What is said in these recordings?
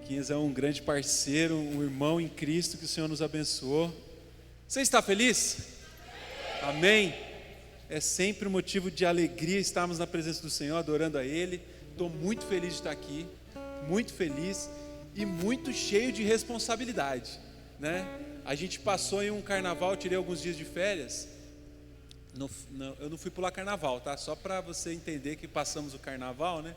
Luquinhas é um grande parceiro, um irmão em Cristo que o Senhor nos abençoou. Você está feliz? Amém? É sempre um motivo de alegria estarmos na presença do Senhor, adorando a Ele. Estou muito feliz de estar aqui, muito feliz e muito cheio de responsabilidade, né? A gente passou em um carnaval, tirei alguns dias de férias. Eu não fui pular carnaval, tá? Só para você entender que passamos o carnaval, né?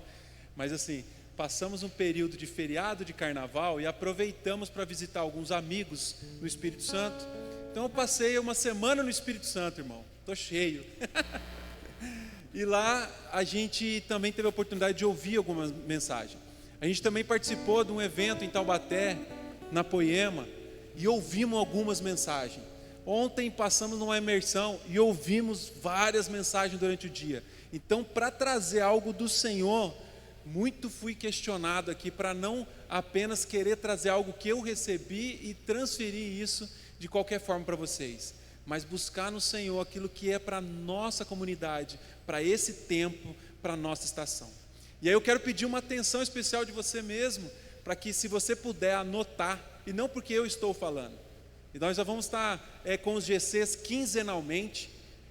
Mas assim, passamos um período de feriado de carnaval e aproveitamos para visitar alguns amigos no Espírito Santo. Então eu passei uma semana no Espírito Santo, irmão. Estou cheio. E lá a gente também teve a oportunidade de ouvir alguma mensagem. A gente também participou de um evento em Taubaté, na Poema, e ouvimos algumas mensagens. Ontem passamos numa imersão e ouvimos várias mensagens durante o dia. Então, para trazer algo do Senhor, muito fui questionado aqui para não apenas querer trazer algo que eu recebi e transferir isso de qualquer forma para vocês, mas buscar no Senhor aquilo que é para a nossa comunidade, para esse tempo, para a nossa estação. E aí eu quero pedir uma atenção especial de você mesmo, para que se você puder anotar, e não porque eu estou falando, e nós já vamos estar com os GCs quinzenalmente.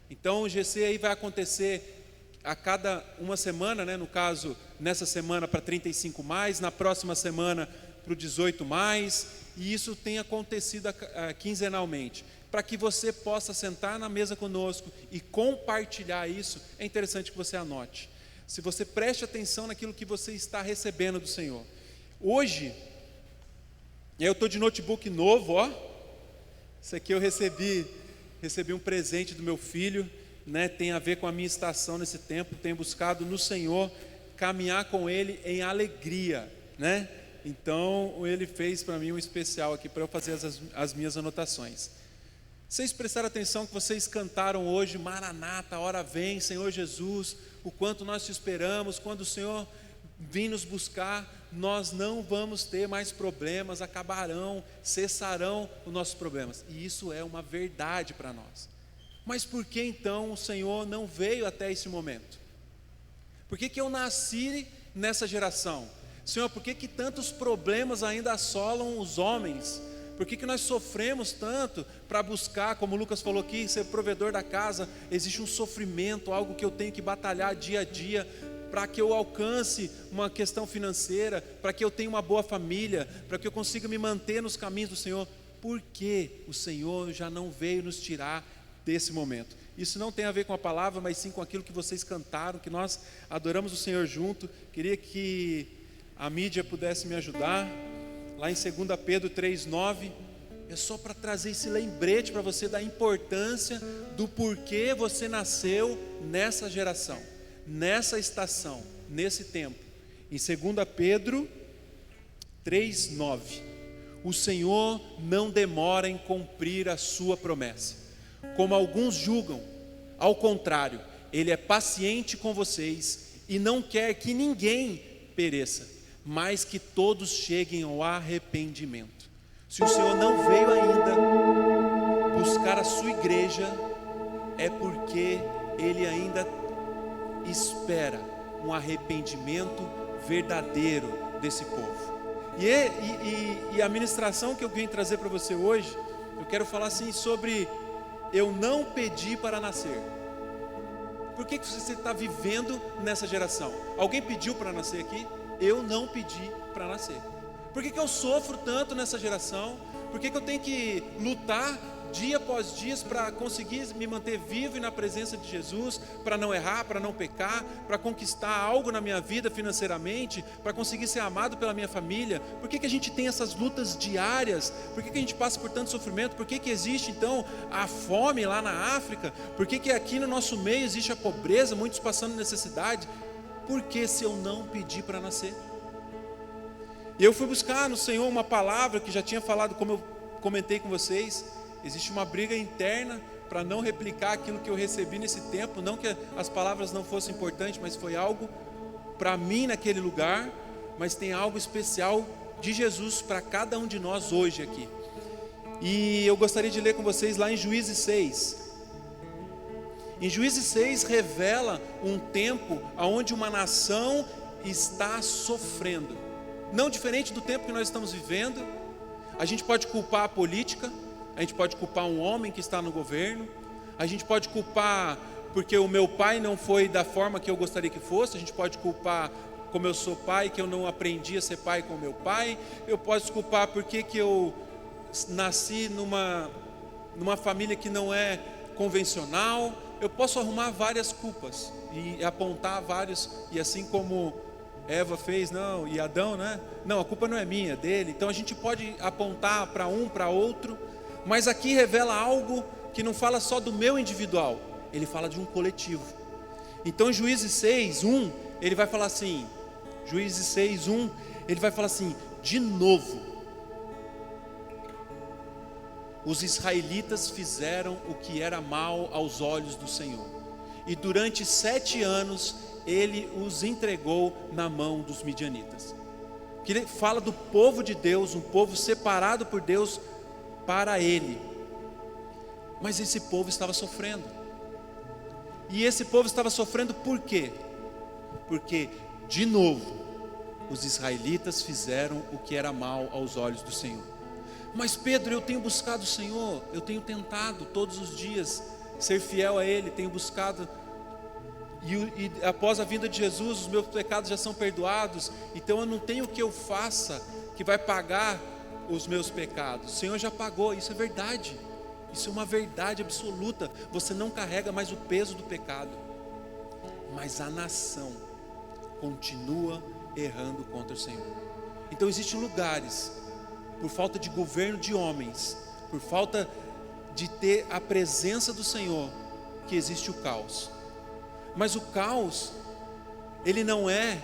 Então o GC aí vai acontecer a cada uma semana, né? No caso, nessa semana para 35 mais, na próxima semana para o 18 mais, e isso tem acontecido quinzenalmente. Para que você possa sentar na mesa conosco e compartilhar isso, é interessante que você anote. Se você preste atenção naquilo que você está recebendo do Senhor. Hoje, eu estou de notebook novo, ó. Isso aqui eu recebi um presente do meu filho, né? Tem a ver com a minha estação nesse tempo. Tenho buscado no Senhor caminhar com Ele em alegria, né? Então ele fez para mim um especial aqui para eu fazer as minhas anotações. Vocês prestaram atenção que vocês cantaram hoje, Maranata, a hora vem, Senhor Jesus, o quanto nós te esperamos, quando o Senhor vir nos buscar, nós não vamos ter mais problemas, acabarão, cessarão os nossos problemas. E isso é uma verdade para nós. Mas por que então o Senhor não veio até esse momento? Por que eu nasci nessa geração? Senhor, por que tantos problemas ainda assolam os homens? Por que nós sofremos tanto para buscar, como o Lucas falou aqui, ser provedor da casa? Existe um sofrimento, algo que eu tenho que batalhar dia a dia, para que eu alcance uma questão financeira, para que eu tenha uma boa família, para que eu consiga me manter nos caminhos do Senhor. Por que o Senhor já não veio nos tirar desse momento? Isso não tem a ver com a palavra, mas sim com aquilo que vocês cantaram, que nós adoramos o Senhor junto. Queria que a mídia pudesse me ajudar. Lá em 2 Pedro 3,9, é só para trazer esse lembrete para você da importância do porquê você nasceu nessa geração, nessa estação, nesse tempo. Em 2 Pedro 3,9, o Senhor não demora em cumprir a sua promessa, como alguns julgam. Ao contrário, Ele é paciente com vocês e não quer que ninguém pereça, mas que todos cheguem ao arrependimento. Se o Senhor não veio ainda buscar a sua igreja, é porque Ele ainda espera um arrependimento verdadeiro desse povo. E a ministração que eu vim trazer para você hoje, eu quero falar assim sobre eu não pedi para nascer. Por que você está vivendo nessa geração? Alguém pediu para nascer aqui? Eu não pedi para nascer. Por que eu sofro tanto nessa geração? Por que eu tenho que lutar dia após dia para conseguir me manter vivo e na presença de Jesus, para não errar, para não pecar, para conquistar algo na minha vida financeiramente, para conseguir ser amado pela minha família? Por que a gente tem essas lutas diárias? Por que a gente passa por tanto sofrimento? Por que existe então a fome lá na África? Por que aqui no nosso meio existe a pobreza, muitos passando necessidade? Por que se eu não pedi para nascer? E eu fui buscar no Senhor uma palavra que já tinha falado, como eu comentei com vocês. Existe uma briga interna para não replicar aquilo que eu recebi nesse tempo. Não que as palavras não fossem importantes, mas foi algo para mim naquele lugar. Mas tem algo especial de Jesus para cada um de nós hoje aqui. E eu gostaria de ler com vocês lá em Juízes 6. Em Juízes 6 revela um tempo onde uma nação está sofrendo. não diferente do tempo que nós estamos vivendo. A gente pode culpar a política, a gente pode culpar um homem que está no governo, a gente pode culpar porque o meu pai não foi da forma que eu gostaria que fosse, a gente pode culpar como eu sou pai, que eu não aprendi a ser pai com meu pai, eu posso culpar porque que eu nasci numa família que não é convencional. Eu posso arrumar várias culpas e apontar vários, e assim como Eva fez, não, e Adão, né? Não, a culpa não é minha, é dele. Então a gente pode apontar para um, para outro, mas aqui revela algo que não fala só do meu individual, ele fala de um coletivo. Então Juízes 6:1, ele vai falar assim, Juízes 6:1, ele vai falar assim: de novo, os israelitas fizeram o que era mal aos olhos do Senhor, e durante 7 anos ele os entregou na mão dos midianitas. Que ele fala do povo de Deus, um povo separado por Deus para ele. Mas esse povo estava sofrendo. E esse povo estava sofrendo por quê? Porque, de novo, os israelitas fizeram o que era mal aos olhos do Senhor. Mas Pedro, eu tenho buscado o Senhor, eu tenho tentado todos os dias ser fiel a Ele, tenho buscado, e após a vinda de Jesus, os meus pecados já são perdoados, então eu não tenho o que eu faça que vai pagar os meus pecados. O Senhor já pagou, isso é verdade, isso é uma verdade absoluta. Você não carrega mais o peso do pecado, mas a nação continua errando contra o Senhor. Então existem lugares, por falta de governo de homens, por falta de ter a presença do Senhor, que existe o caos. Mas o caos, ele não é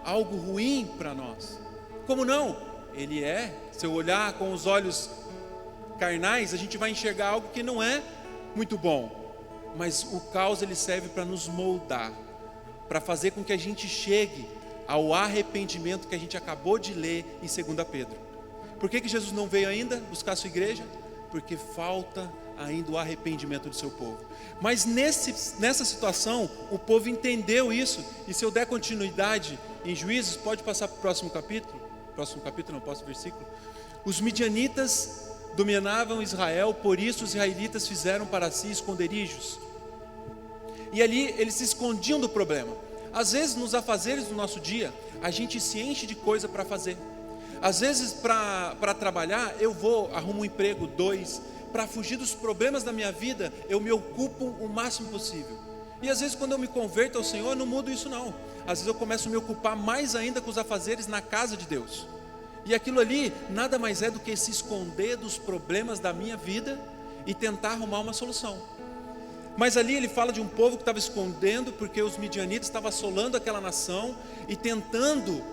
algo ruim para nós. Como não? Ele é, se eu olhar com os olhos carnais, a gente vai enxergar algo que não é muito bom. Mas o caos, ele serve para nos moldar, para fazer com que a gente chegue ao arrependimento que a gente acabou de ler em 2 Pedro. Por que Jesus não veio ainda buscar a sua igreja? Porque falta ainda o arrependimento do seu povo. Mas nessa situação, o povo entendeu isso. E se eu der continuidade em Juízes, pode passar para o próximo capítulo. Próximo versículo. Os midianitas dominavam Israel, por isso os israelitas fizeram para si esconderijos. E ali eles se escondiam do problema. Às vezes nos afazeres do nosso dia, a gente se enche de coisa para fazer. Às vezes para trabalhar, eu arrumo um emprego, 2, para fugir dos problemas da minha vida, eu me ocupo o máximo possível. E às vezes quando eu me converto ao Senhor, eu não mudo isso não. Às vezes eu começo a me ocupar mais ainda com os afazeres na casa de Deus. E aquilo ali nada mais é do que se esconder dos problemas da minha vida e tentar arrumar uma solução. Mas ali ele fala de um povo que estava escondendo, porque os midianitas estavam assolando aquela nação e tentando.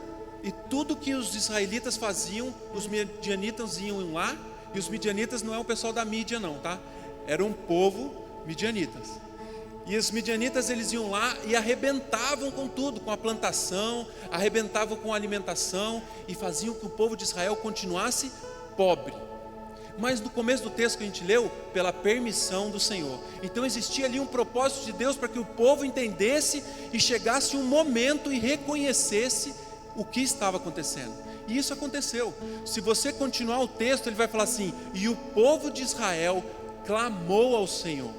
E tudo que os israelitas faziam, os midianitas iam lá. E os midianitas não é o pessoal da mídia não, tá? Era um povo midianitas. E os midianitas, eles iam lá e arrebentavam com tudo, com a plantação, arrebentavam com a alimentação, e faziam que o povo de Israel continuasse pobre. Mas no começo do texto que a gente leu, pela permissão do Senhor. Então existia ali um propósito de Deus para que o povo entendesse e chegasse um momento e reconhecesse o que estava acontecendo. E isso aconteceu. Se você continuar o texto, ele vai falar assim: e o povo de Israel clamou ao Senhor.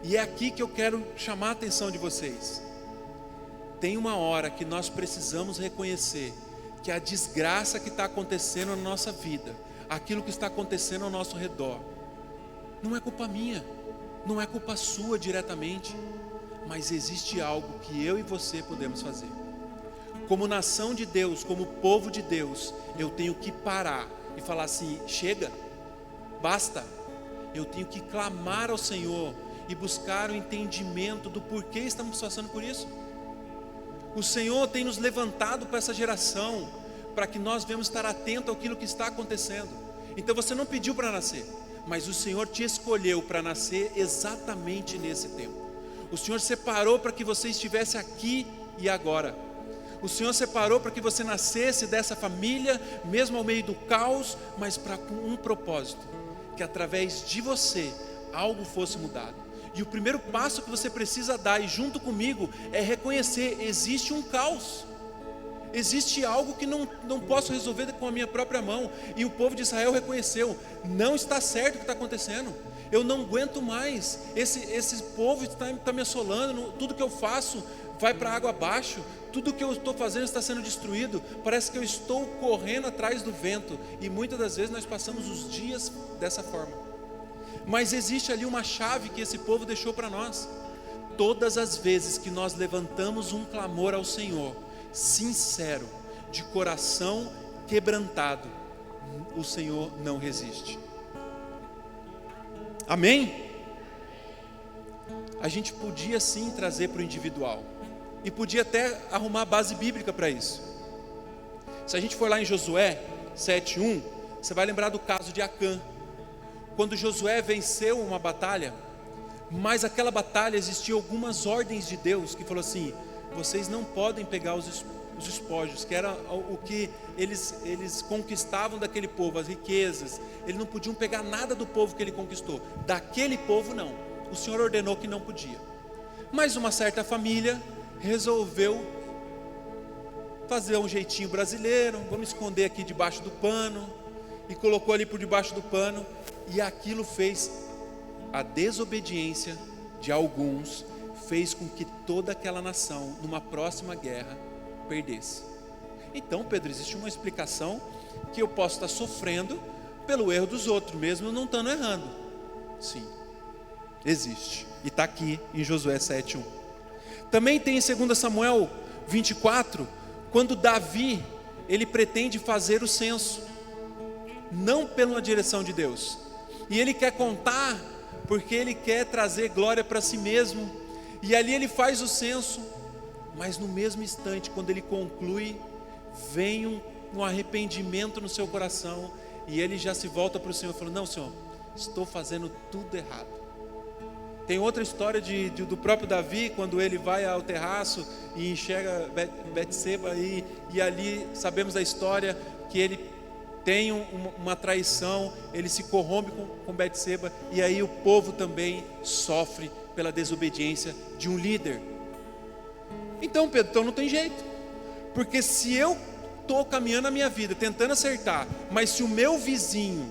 E é aqui que eu quero chamar a atenção de vocês. Tem uma hora que nós precisamos reconhecer que a desgraça que está acontecendo na nossa vida, aquilo que está acontecendo ao nosso redor, não é culpa minha, não é culpa sua diretamente, mas existe algo que eu e você podemos fazer. Como nação de Deus, como povo de Deus, eu tenho que parar e falar assim: chega, basta. Eu tenho que clamar ao Senhor e buscar o entendimento do porquê estamos passando por isso. O Senhor tem nos levantado para essa geração, para que nós venhamos estar atentos àquilo que está acontecendo. Então você não pediu para nascer, mas o Senhor te escolheu para nascer exatamente nesse tempo. O Senhor separou para que você estivesse aqui e agora. O Senhor separou para que você nascesse dessa família, mesmo ao meio do caos, mas para um propósito, que através de você algo fosse mudado. E o primeiro passo que você precisa dar, e junto comigo, é reconhecer: existe um caos. existe algo que não posso resolver com a minha própria mão. E o povo de Israel reconheceu: não está certo o que está acontecendo, eu não aguento mais, esse povo está me assolando, tudo que eu faço vai para água abaixo, tudo que eu estou fazendo está sendo destruído, parece que eu estou correndo atrás do vento. E muitas das vezes nós passamos os dias dessa forma. Mas existe ali uma chave que esse povo deixou para nós. Todas as vezes que nós levantamos um clamor ao Senhor, sincero, de coração quebrantado, o Senhor não resiste. Amém? A gente podia sim trazer para o individual, e podia até arrumar a base bíblica para isso. Se a gente for lá em Josué 7:1, você vai lembrar do caso de Acã, quando Josué venceu uma batalha, mas aquela batalha existia algumas ordens de Deus, que falou assim: vocês não podem pegar os espólios, que era o que eles conquistavam daquele povo, as riquezas, eles não podiam pegar nada do povo que ele conquistou, daquele povo não, o Senhor ordenou que não podia. Mas uma certa família resolveu fazer um jeitinho brasileiro, vamos esconder aqui debaixo do pano, e colocou ali por debaixo do pano, e aquilo fez a desobediência de alguns, fez com que toda aquela nação, numa próxima guerra, perdesse. Então, Pedro, existe uma explicação que eu posso estar sofrendo pelo erro dos outros, mesmo não estando errando. Sim, existe, e está aqui em Josué 7:1. Também tem em 2 Samuel 24, quando Davi, ele pretende fazer o censo, não pela direção de Deus, e ele quer contar, porque ele quer trazer glória para si mesmo, e ali ele faz o censo, mas no mesmo instante, quando ele conclui, vem um arrependimento no seu coração, e ele já se volta para o Senhor e fala: não, Senhor, estou fazendo tudo errado. Tem outra história do próprio Davi, quando ele vai ao terraço e enxerga Betseba, e ali sabemos da história que ele tem uma traição, ele se corrompe com Betseba, e aí o povo também sofre pela desobediência de um líder. Então, Pedro, então não tem jeito, porque se eu estou caminhando a minha vida, tentando acertar, mas se o meu vizinho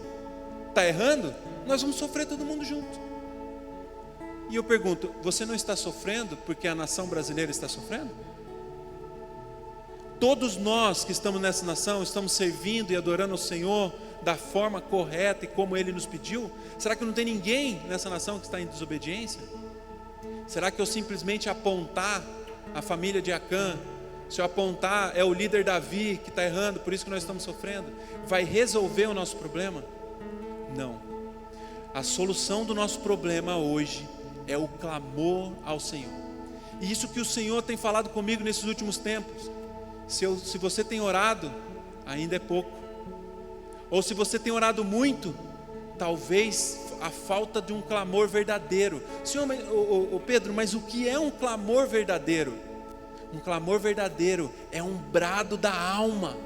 está errando, nós vamos sofrer todo mundo junto. E eu pergunto: você não está sofrendo porque a nação brasileira está sofrendo? Todos nós que estamos nessa nação, estamos servindo e adorando ao Senhor da forma correta e como Ele nos pediu? Será que não tem ninguém nessa nação que está em desobediência? Será que eu simplesmente apontar a família de Acã, se eu apontar é o líder Davi que está errando, por isso que nós estamos sofrendo, vai resolver o nosso problema? Não. A solução do nosso problema hoje é o clamor ao Senhor. E isso que o Senhor tem falado comigo nesses últimos tempos. Se você tem orado, ainda é pouco. Ou se você tem orado muito, talvez a falta de um clamor verdadeiro. Senhor, Pedro, mas o que é um clamor verdadeiro? Um clamor verdadeiro é um brado da alma,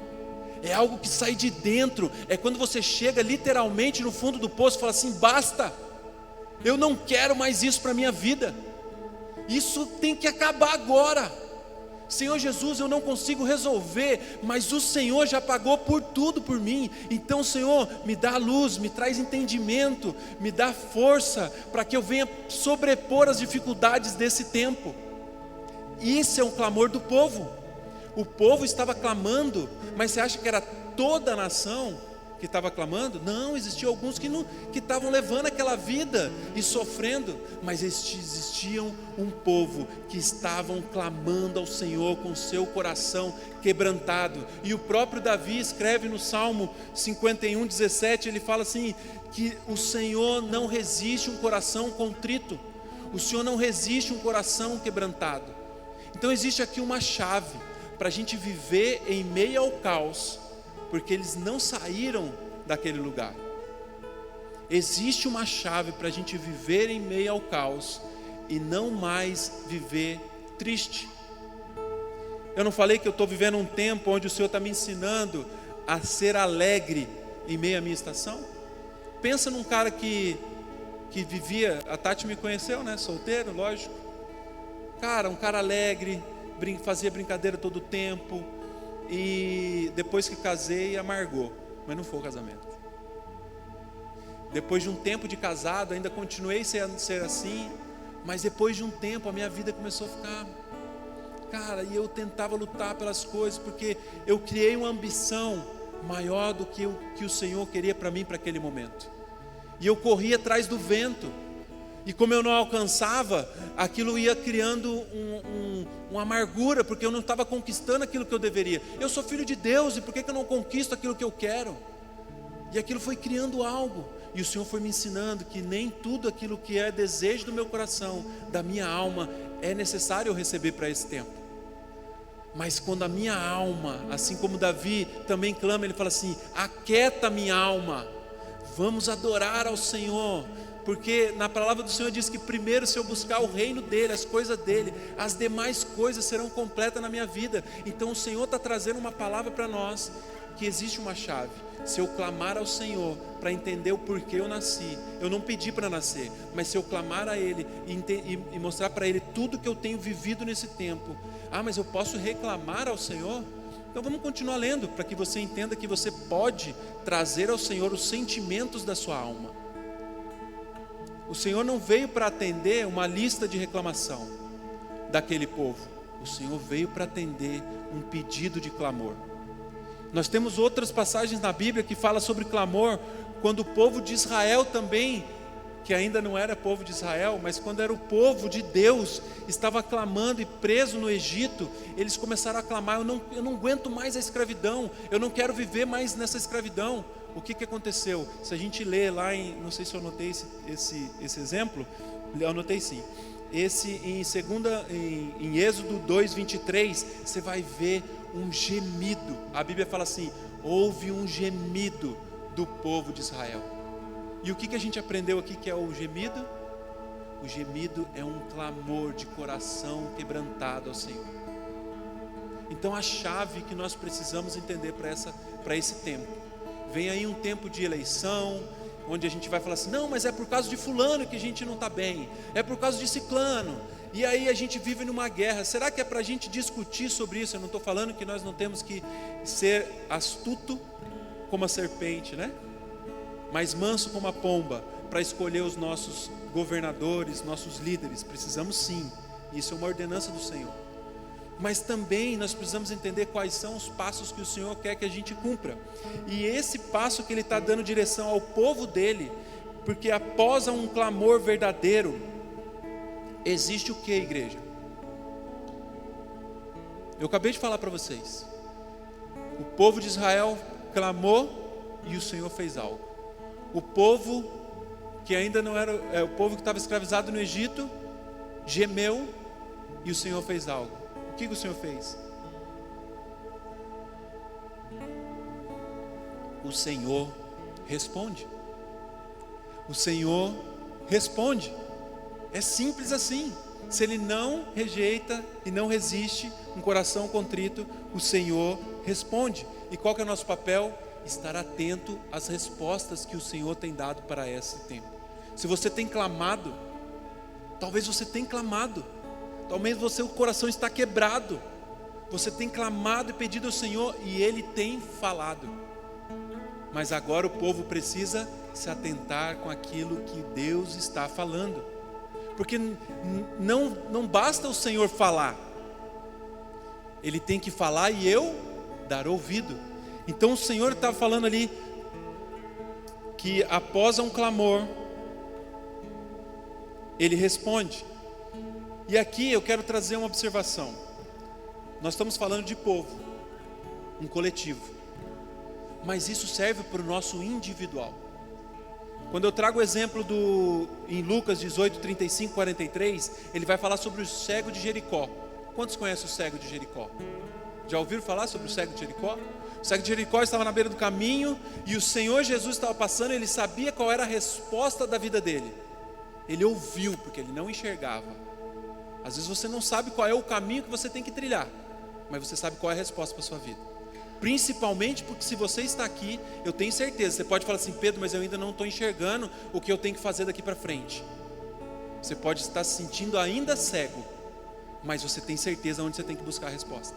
é algo que sai de dentro, é quando você chega literalmente no fundo do poço e fala assim: basta, eu não quero mais isso para a minha vida, isso tem que acabar agora. Senhor Jesus, eu não consigo resolver, mas o Senhor já pagou por tudo por mim. Então, Senhor, me dá luz, me traz entendimento, me dá força para que eu venha sobrepor as dificuldades desse tempo. Isso é um clamor do povo. O povo estava clamando, mas você acha que era toda a nação que estava clamando? Não, existiam alguns que estavam levando aquela vida e sofrendo, mas existiam um povo que estavam clamando ao Senhor com seu coração quebrantado. E o próprio Davi escreve no Salmo 51:17, ele fala assim, que o Senhor não resiste um coração contrito, o Senhor não resiste um coração quebrantado. Então existe aqui uma chave para a gente viver em meio ao caos, porque eles não saíram daquele lugar. Existe uma chave para a gente viver em meio ao caos e não mais viver triste. Eu não falei que eu estou vivendo um tempo onde o Senhor está me ensinando a ser alegre em meio à minha estação? Pensa num cara que vivia, a Tati me conheceu, né? Solteiro, lógico. Cara, um cara alegre, fazia brincadeira todo o tempo. e depois que casei, amargou, mas não foi o casamento. Depois de um tempo de casado, ainda continuei ser assim, mas depois de um tempo a minha vida começou a ficar, cara, e eu tentava lutar pelas coisas, porque eu criei uma ambição maior do que o Senhor queria para mim para aquele momento, e eu corria atrás do vento, e como eu não alcançava, aquilo ia criando uma amargura, porque eu não estava conquistando aquilo que eu deveria. Eu sou filho de Deus, e por que eu não conquisto aquilo que eu quero? E aquilo foi criando algo, e o Senhor foi me ensinando que nem tudo aquilo que é desejo do meu coração, da minha alma, é necessário eu receber para esse tempo. Mas quando a minha alma, assim como Davi também clama, ele fala assim: aquieta minha alma, vamos adorar ao Senhor, porque na palavra do Senhor diz que primeiro, se eu buscar o reino dele, as coisas dele, as demais coisas serão completas na minha vida. Então o Senhor está trazendo uma palavra para nós, que existe uma chave. Se eu clamar ao Senhor para entender o porquê eu nasci, eu não pedi para nascer, mas se eu clamar a Ele e mostrar para Ele tudo que eu tenho vivido nesse tempo, mas eu posso reclamar ao Senhor? Então vamos continuar lendo, para que você entenda que você pode trazer ao Senhor os sentimentos da sua alma. O Senhor não veio para atender uma lista de reclamação daquele povo, o Senhor veio para atender um pedido de clamor. Nós temos outras passagens na Bíblia que falam sobre clamor, quando o povo de Israel também, que ainda não era povo de Israel, mas quando era o povo de Deus, estava clamando e preso no Egito, eles começaram a clamar: eu não aguento mais a escravidão, eu não quero viver mais nessa escravidão. O que aconteceu? Se a gente lê lá não sei se eu anotei esse exemplo, eu anotei sim. Em Êxodo 2:23, você vai ver um gemido. A Bíblia fala assim: houve um gemido do povo de Israel. E o que a gente aprendeu aqui que é o gemido? O gemido é um clamor de coração quebrantado ao Senhor. Então a chave que nós precisamos entender para esse tempo, vem aí um tempo de eleição, onde a gente vai falar assim: não, mas é por causa de fulano que a gente não está bem, é por causa de ciclano, e aí a gente vive numa guerra. Será que é para a gente discutir sobre isso? Eu não estou falando que nós não temos que ser astuto como a serpente, né? Mas manso como a pomba, para escolher os nossos governadores, nossos líderes. Precisamos sim, isso é uma ordenança do Senhor. Mas também nós precisamos entender quais são os passos que o Senhor quer que a gente cumpra. E esse passo que Ele está dando direção ao povo dele, porque após um clamor verdadeiro, existe o que, igreja? Eu acabei de falar para vocês. O povo de Israel clamou e o Senhor fez algo. O povo que ainda não era, o povo que estava escravizado no Egito, gemeu e o Senhor fez algo. O que o Senhor fez? O Senhor responde. O Senhor responde. É simples assim. Se Ele não rejeita e não resiste um coração contrito, o Senhor responde. E qual que é o nosso papel? Estar atento às respostas que o Senhor tem dado para esse tempo. Se você tem clamado, talvez você tenha clamado, talvez o coração está quebrado, você tem clamado e pedido ao Senhor e Ele tem falado, mas agora o povo precisa se atentar com aquilo que Deus está falando, porque não basta o Senhor falar, Ele tem que falar e eu dar ouvido. Então o Senhor está falando ali que após um clamor, Ele responde. E aqui eu quero trazer uma observação. Nós estamos falando de povo, um coletivo, mas isso serve para o nosso individual. Quando eu trago o exemplo em Lucas 18, 35, 43, ele vai falar sobre o cego de Jericó. Quantos conhecem o cego de Jericó? Já ouviram falar sobre o cego de Jericó? O cego de Jericó estava na beira do caminho e o Senhor Jesus estava passando, ele sabia qual era a resposta da vida dele. Ele ouviu, porque ele não enxergava. Às vezes você não sabe qual é o caminho que você tem que trilhar, mas você sabe qual é a resposta para a sua vida. Principalmente porque se você está aqui, eu tenho certeza, você pode falar assim: Pedro, mas eu ainda não estou enxergando o que eu tenho que fazer daqui para frente. Você pode estar se sentindo ainda cego, mas você tem certeza onde você tem que buscar a resposta.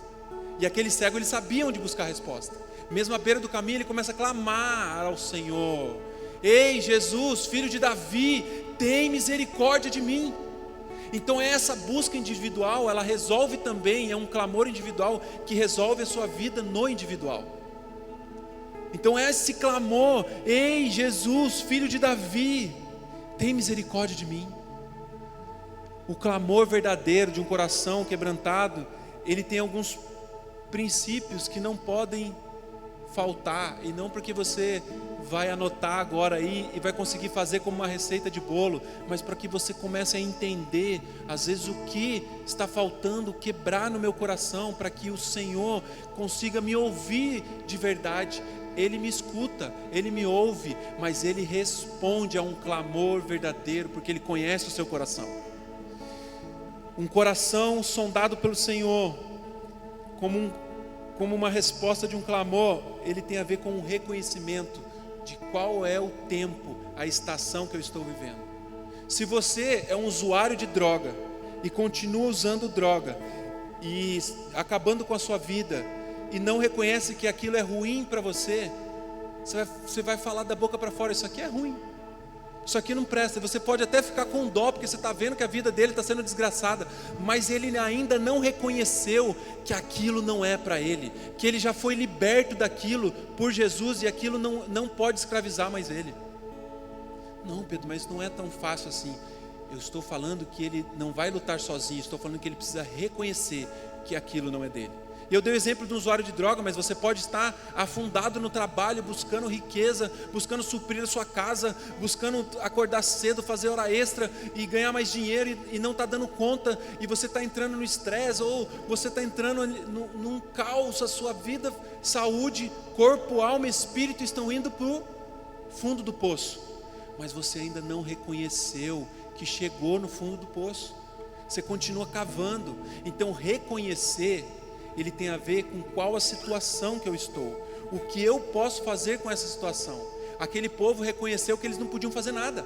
E aquele cego, ele sabia onde buscar a resposta. Mesmo à beira do caminho, ele começa a clamar ao Senhor: ei, Jesus, filho de Davi, tem misericórdia de mim. Então essa busca individual, ela resolve também, é um clamor individual que resolve a sua vida no individual. Então esse clamor: ei, Jesus, filho de Davi, tem misericórdia de mim. O clamor verdadeiro de um coração quebrantado, ele tem alguns princípios que não podem faltar, e não porque você vai anotar agora aí e vai conseguir fazer como uma receita de bolo, mas para que você comece a entender, às vezes, o que está faltando quebrar no meu coração, para que o Senhor consiga me ouvir de verdade. Ele me escuta, Ele me ouve, mas Ele responde a um clamor verdadeiro, porque Ele conhece o seu coração. Um coração sondado pelo Senhor, como uma resposta de um clamor, ele tem a ver com um reconhecimento de qual é o tempo, a estação que eu estou vivendo. Se você é um usuário de droga e continua usando droga e acabando com a sua vida e não reconhece que aquilo é ruim para você, você vai falar da boca para fora: isso aqui é ruim, isso aqui não presta. Você pode até ficar com dó, porque você está vendo que a vida dele está sendo desgraçada, mas ele ainda não reconheceu que aquilo não é para ele, que ele já foi liberto daquilo por Jesus, e aquilo não pode escravizar mais ele. Não, Pedro, mas não é tão fácil assim. Eu estou falando que ele não vai lutar sozinho, estou falando que ele precisa reconhecer que aquilo não é dele. E eu dei o exemplo de um usuário de droga, mas você pode estar afundado no trabalho, buscando riqueza, buscando suprir a sua casa, buscando acordar cedo, fazer hora extra e ganhar mais dinheiro, e não está dando conta, e você está entrando no estresse, ou você está entrando num caos. A sua vida, saúde, corpo, alma e espírito estão indo para o fundo do poço, mas você ainda não reconheceu que chegou no fundo do poço. Você continua cavando. Então reconhecer, ele tem a ver com qual a situação que eu estou, o que eu posso fazer com essa situação. Aquele povo reconheceu que eles não podiam fazer nada.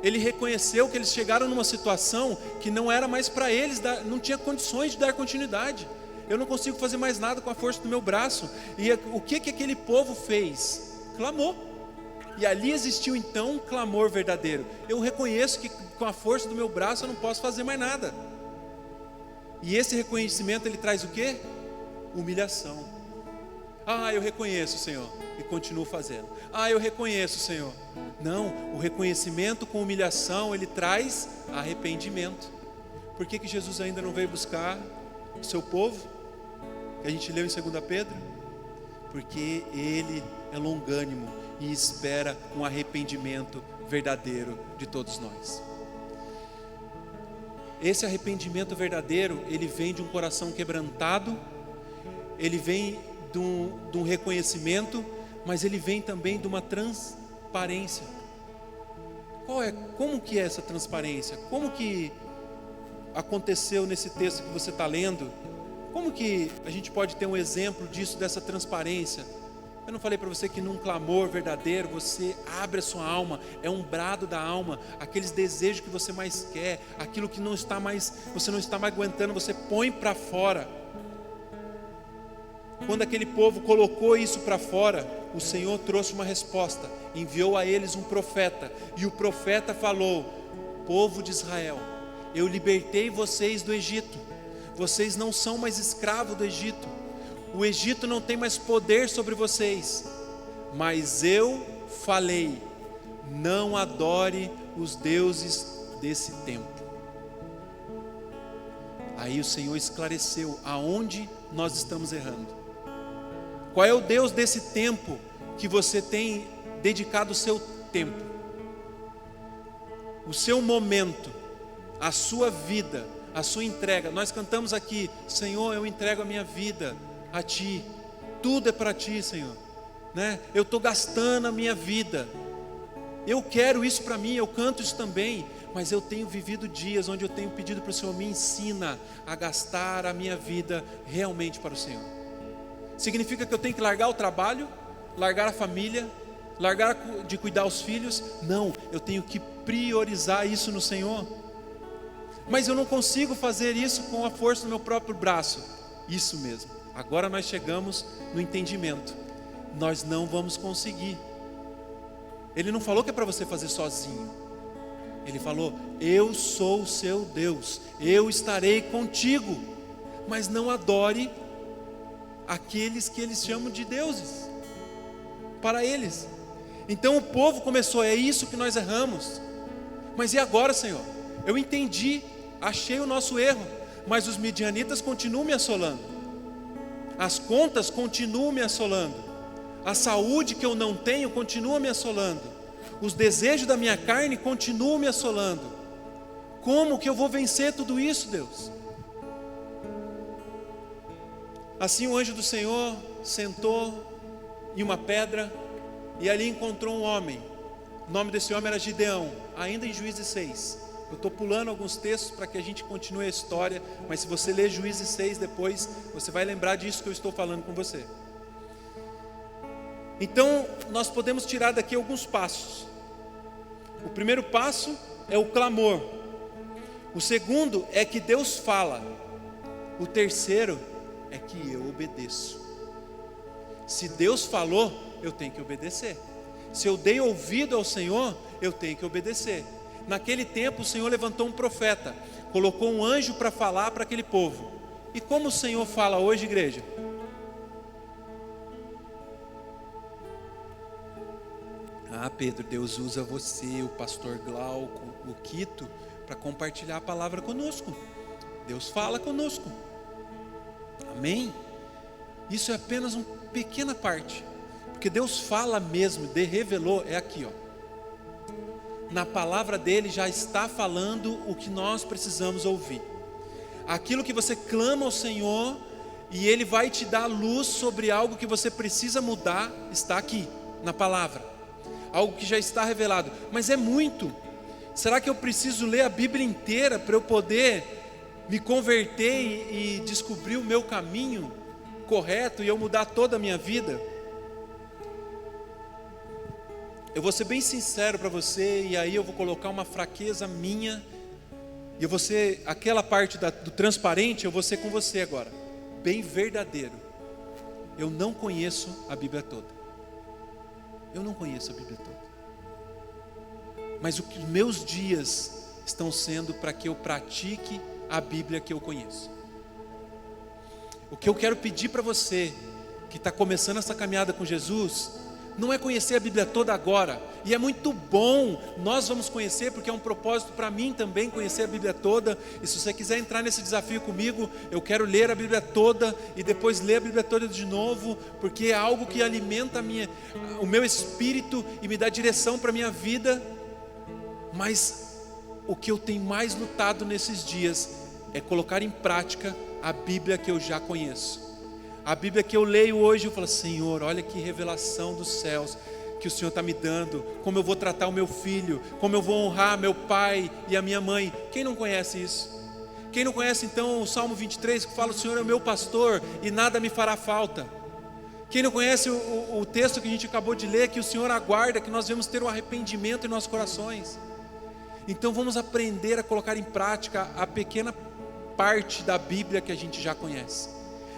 Ele reconheceu que eles chegaram numa situação que não era mais para eles, não tinha condições de dar continuidade. Eu não consigo fazer mais nada com a força do meu braço. E o que aquele povo fez? Clamou. E ali existiu então um clamor verdadeiro. Eu reconheço que com a força do meu braço eu não posso fazer mais nada. E esse reconhecimento, ele traz o quê? Humilhação. Eu reconheço, Senhor, e continuo fazendo. Eu reconheço, Senhor. Não, o reconhecimento com humilhação, ele traz arrependimento. Por que Jesus ainda não veio buscar o seu povo? Que a gente leu em 2 Pedro. Porque ele é longânimo e espera um arrependimento verdadeiro de todos nós. Esse arrependimento verdadeiro, ele vem de um coração quebrantado, ele vem de um reconhecimento, mas ele vem também de uma transparência. Como que é essa transparência? Como que aconteceu nesse texto que você está lendo? Como que a gente pode ter um exemplo disso, dessa transparência? Eu não falei para você que num clamor verdadeiro você abre a sua alma, é um brado da alma, aqueles desejos que você mais quer, aquilo que você não está mais aguentando, você põe para fora. Quando aquele povo colocou isso para fora, o Senhor trouxe uma resposta, enviou a eles um profeta, e o profeta falou: povo de Israel, eu libertei vocês do Egito, vocês não são mais escravos do Egito. O Egito não tem mais poder sobre vocês, mas eu falei: não adore os deuses desse tempo. Aí o Senhor esclareceu aonde nós estamos errando. Qual é o Deus desse tempo que você tem dedicado o seu tempo, o seu momento, a sua vida, a sua entrega? Nós cantamos aqui: Senhor, eu entrego a minha vida a Ti, tudo é para Ti, Senhor, né? Eu estou gastando a minha vida, eu quero isso para mim, eu canto isso também, mas eu tenho vivido dias onde eu tenho pedido para o Senhor: me ensina a gastar a minha vida realmente para o Senhor. Significa que eu tenho que largar o trabalho, largar a família, largar de cuidar os filhos? Não, eu tenho que priorizar isso no Senhor. Mas eu não consigo fazer isso com a força do meu próprio braço. Isso mesmo, agora nós chegamos no entendimento. Nós não vamos conseguir. Ele não falou que é para você fazer sozinho. Ele falou: eu sou o seu Deus, eu estarei contigo. Mas não adore aqueles que eles chamam de deuses para eles. Então o povo começou: é isso que nós erramos. Mas e agora, Senhor? Eu entendi, achei o nosso erro, mas os midianitas continuam me assolando, as contas continuam me assolando, a saúde que eu não tenho continua me assolando, os desejos da minha carne continuam me assolando. Como que eu vou vencer tudo isso, Deus? Assim o anjo do Senhor sentou em uma pedra e ali encontrou um homem. O nome desse homem era Gideão, ainda em Juízes 6. Eu estou pulando alguns textos para que a gente continue a história, mas se você ler Juízes 6 depois, você vai lembrar disso que eu estou falando com você. Então, nós podemos tirar daqui alguns passos. O primeiro passo é o clamor. O segundo é que Deus fala. O terceiro é que eu obedeço. Se Deus falou, eu tenho que obedecer. Se eu dei ouvido ao Senhor, eu tenho que obedecer. Naquele tempo o Senhor levantou um profeta, colocou um anjo para falar para aquele povo. E como o Senhor fala hoje, igreja? Ah, Pedro, Deus usa você, o pastor Glauco, o Quito, para compartilhar a palavra conosco. Deus fala conosco. Amém? Isso é apenas uma pequena parte, porque Deus fala mesmo, revelou, é aqui, ó. Na palavra dele já está falando o que nós precisamos ouvir. Aquilo que você clama ao Senhor e ele vai te dar luz sobre algo que você precisa mudar, está aqui, na palavra. Algo que já está revelado, mas é muito. Será que eu preciso ler a Bíblia inteira para eu poder me converter e descobrir o meu caminho correto e eu mudar toda a minha vida? Eu vou ser bem sincero para você, e aí eu vou colocar uma fraqueza minha, e eu vou ser, aquela parte do transparente, eu vou ser com você agora, bem verdadeiro. Eu não conheço a Bíblia toda. Eu não conheço a Bíblia toda. Mas os meus dias estão sendo para que eu pratique a Bíblia que eu conheço. O que eu quero pedir para você, que está começando essa caminhada com Jesus, não é conhecer a Bíblia toda agora, e é muito bom, nós vamos conhecer, porque é um propósito para mim também, conhecer a Bíblia toda. E se você quiser entrar nesse desafio comigo, eu quero ler a Bíblia toda, e depois ler a Bíblia toda de novo, porque é algo que alimenta o meu espírito, e me dá direção para a minha vida. Mas o que eu tenho mais lutado nesses dias, é colocar em prática a Bíblia que eu já conheço. A Bíblia que eu leio hoje, eu falo: Senhor, olha que revelação dos céus que o Senhor está me dando, como eu vou tratar o meu filho, como eu vou honrar meu pai e a minha mãe. Quem não conhece isso? Quem não conhece então o Salmo 23, que fala: o Senhor é o meu pastor e nada me fará falta? Quem não conhece o texto que a gente acabou de ler, que o Senhor aguarda que nós vamos ter um arrependimento em nossos corações? Então vamos aprender a colocar em prática a pequena parte da Bíblia que a gente já conhece,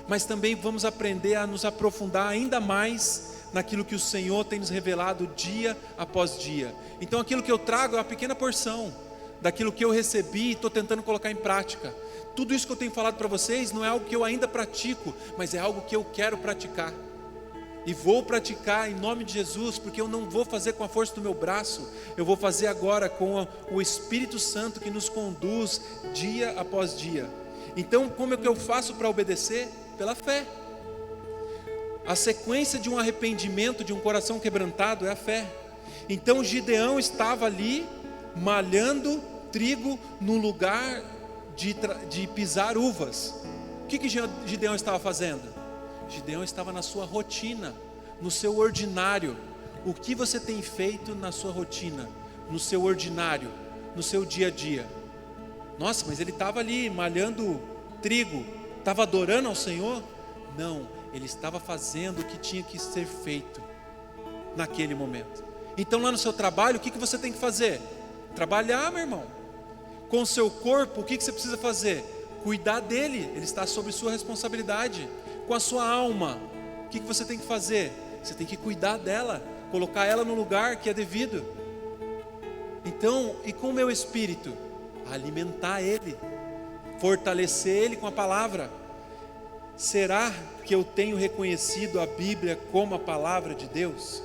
mas também vamos aprender a nos aprofundar ainda mais naquilo que o Senhor tem nos revelado dia após dia. Então aquilo que eu trago é uma pequena porção daquilo que eu recebi e estou tentando colocar em prática. Tudo isso que eu tenho falado para vocês não é algo que eu ainda pratico, mas é algo que eu quero praticar. E vou praticar em nome de Jesus, porque eu não vou fazer com a força do meu braço, eu vou fazer agora com o Espírito Santo que nos conduz dia após dia. Então como é que eu faço para obedecer? Pela fé. A sequência de um arrependimento, de um coração quebrantado, é a fé. Então Gideão estava ali malhando trigo no lugar de pisar uvas. O que Gideão estava fazendo? Gideão estava na sua rotina, no seu ordinário. O que você tem feito na sua rotina, no seu ordinário, no seu dia a dia? Nossa, mas ele estava ali malhando trigo, estava adorando ao Senhor? Não, ele estava fazendo o que tinha que ser feito naquele momento. Então lá no seu trabalho, o que você tem que fazer? Trabalhar, meu irmão. Com o seu corpo, o que você precisa fazer? cuidar dele, ele está sob sua responsabilidade. Com a sua alma, o que você tem que fazer? Você tem que cuidar dela, colocar ela no lugar que é devido. Então, e com o meu espírito? Alimentar ele, fortalecer ele com a palavra. Será que eu tenho reconhecido a Bíblia como a palavra de Deus?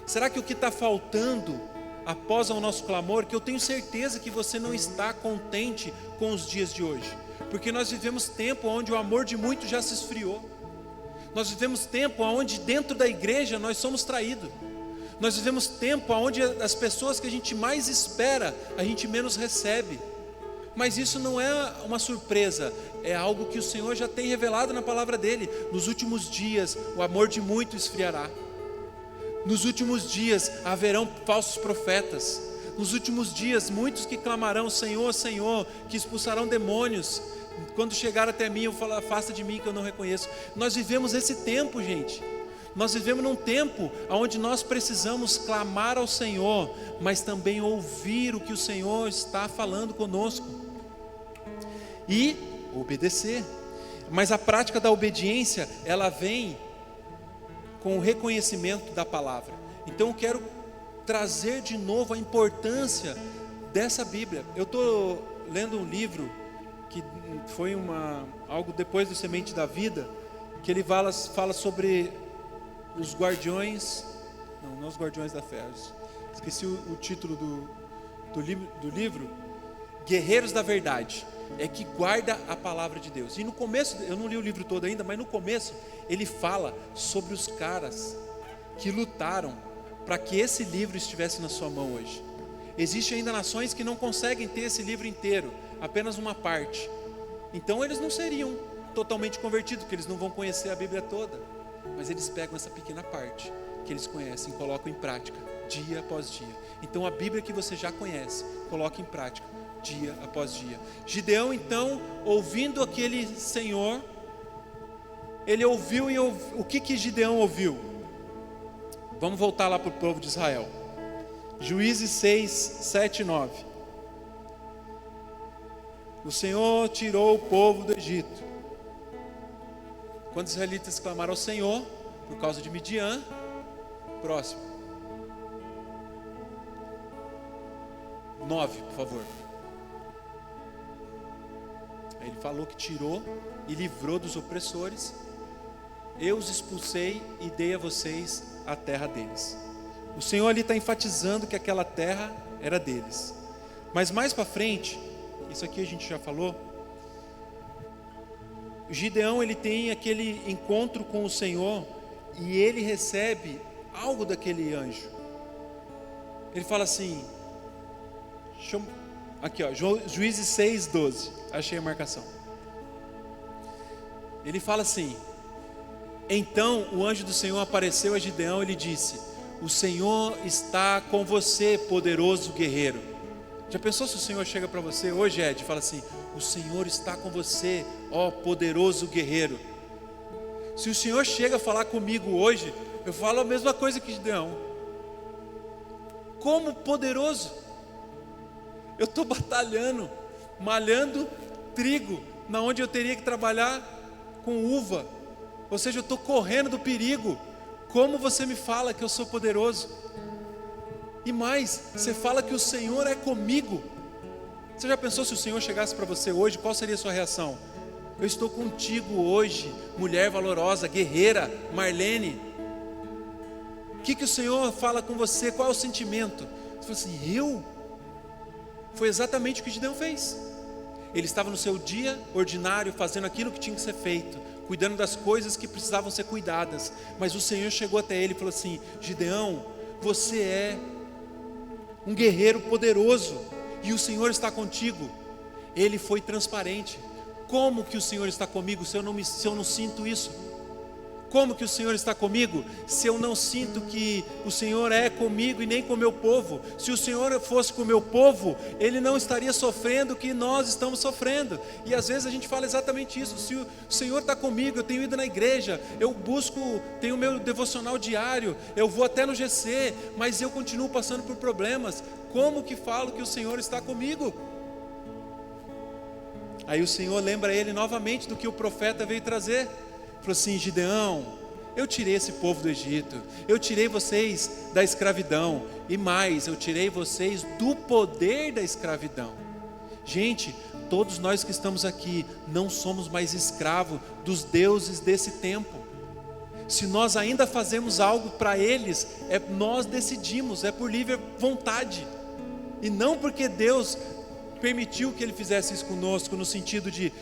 Será que o que está faltando após o nosso clamor, que eu tenho certeza que você não está contente com os dias de hoje, porque nós vivemos tempo onde o amor de muitos já se esfriou. Nós vivemos tempo onde dentro da igreja nós somos traídos. Nós vivemos tempo onde as pessoas que a gente mais espera, a gente menos recebe. Mas isso não é uma surpresa, é algo que o Senhor já tem revelado na palavra dele. Nos últimos dias, o amor de muitos esfriará. Nos últimos dias, haverão falsos profetas. Nos últimos dias, muitos que clamarão, Senhor, Senhor, que expulsarão demônios. Quando chegar até mim, eu falo, afasta de mim que eu não reconheço. Nós vivemos esse tempo, gente. Nós vivemos num tempo onde nós precisamos clamar ao Senhor, mas também ouvir o que o Senhor está falando conosco e obedecer. Mas a prática da obediência, ela vem com o reconhecimento da palavra. Então eu quero trazer de novo a importância dessa Bíblia. Eu estou lendo um livro que foi algo depois do Semente da Vida, que ele fala sobre os guardiões, não os guardiões da fé, esqueci o título do livro, Guerreiros da Verdade, é que guarda a palavra de Deus. E no começo, eu não li o livro todo ainda, mas no começo ele fala sobre os caras que lutaram para que esse livro estivesse na sua mão hoje. Existem ainda nações que não conseguem ter esse livro inteiro, apenas uma parte. Então eles não seriam totalmente convertidos, porque eles não vão conhecer a Bíblia toda. Mas eles pegam essa pequena parte que eles conhecem e colocam em prática, dia após dia. Então a Bíblia que você já conhece, coloca em prática, dia após dia. Gideão então, ouvindo aquele Senhor, ele ouviu e o que Gideão ouviu? Vamos voltar lá para o povo de Israel. Juízes 6, 7 e 9. O Senhor tirou o povo do Egito. Quando os israelitas clamaram ao Senhor, por causa de Midian, próximo. 9, por favor. Aí ele falou que tirou e livrou dos opressores. Eu os expulsei e dei a vocês a terra deles. O Senhor ali está enfatizando que aquela terra era deles. Mas mais para frente, isso aqui a gente já falou, Gideão ele tem aquele encontro com o Senhor e ele recebe algo daquele anjo. Ele fala assim, aqui ó, Juízes 6, 12, achei a marcação. Ele fala assim, então o anjo do Senhor apareceu a Gideão e lhe disse, o Senhor está com você, poderoso guerreiro. Já pensou se o Senhor chega para você hoje, Ed, e fala assim, o Senhor está com você, ó poderoso guerreiro. Se o Senhor chega a falar comigo hoje, eu falo a mesma coisa que Gideão. Como poderoso? Eu estou batalhando, malhando trigo, na onde eu teria que trabalhar com uva. Ou seja, eu estou correndo do perigo. Como você me fala que eu sou poderoso? E mais, você fala que o Senhor é comigo. Você já pensou se o Senhor chegasse para você hoje, qual seria a sua reação? Eu estou contigo hoje, mulher valorosa, guerreira, Marlene. O que o Senhor fala com você? Qual é o sentimento? Você fala assim, eu? Foi exatamente o que Gideão fez. Ele estava no seu dia ordinário, fazendo aquilo que tinha que ser feito, cuidando das coisas que precisavam ser cuidadas. Mas o Senhor chegou até ele e falou assim, Gideão, você é um guerreiro poderoso e o Senhor está contigo. Ele foi transparente. Como que o Senhor está comigo se eu não sinto isso? Como que o Senhor está comigo se eu não sinto que o Senhor é comigo e nem com o meu povo? Se o Senhor fosse com o meu povo, Ele não estaria sofrendo o que nós estamos sofrendo. E às vezes a gente fala exatamente isso, se o Senhor está comigo, eu tenho ido na igreja, eu busco, tenho o meu devocional diário, eu vou até no GC, mas eu continuo passando por problemas. Como que falo que o Senhor está comigo? Aí o Senhor lembra ele novamente do que o profeta veio trazer. Falou assim: Gideão, eu tirei esse povo do Egito, eu tirei vocês da escravidão, e mais, eu tirei vocês do poder da escravidão. Gente, todos nós que estamos aqui não somos mais escravos dos deuses desse tempo. Se nós ainda fazemos algo para eles, nós decidimos, é por livre vontade, e não porque Deus permitiu que Ele fizesse isso conosco, no sentido de,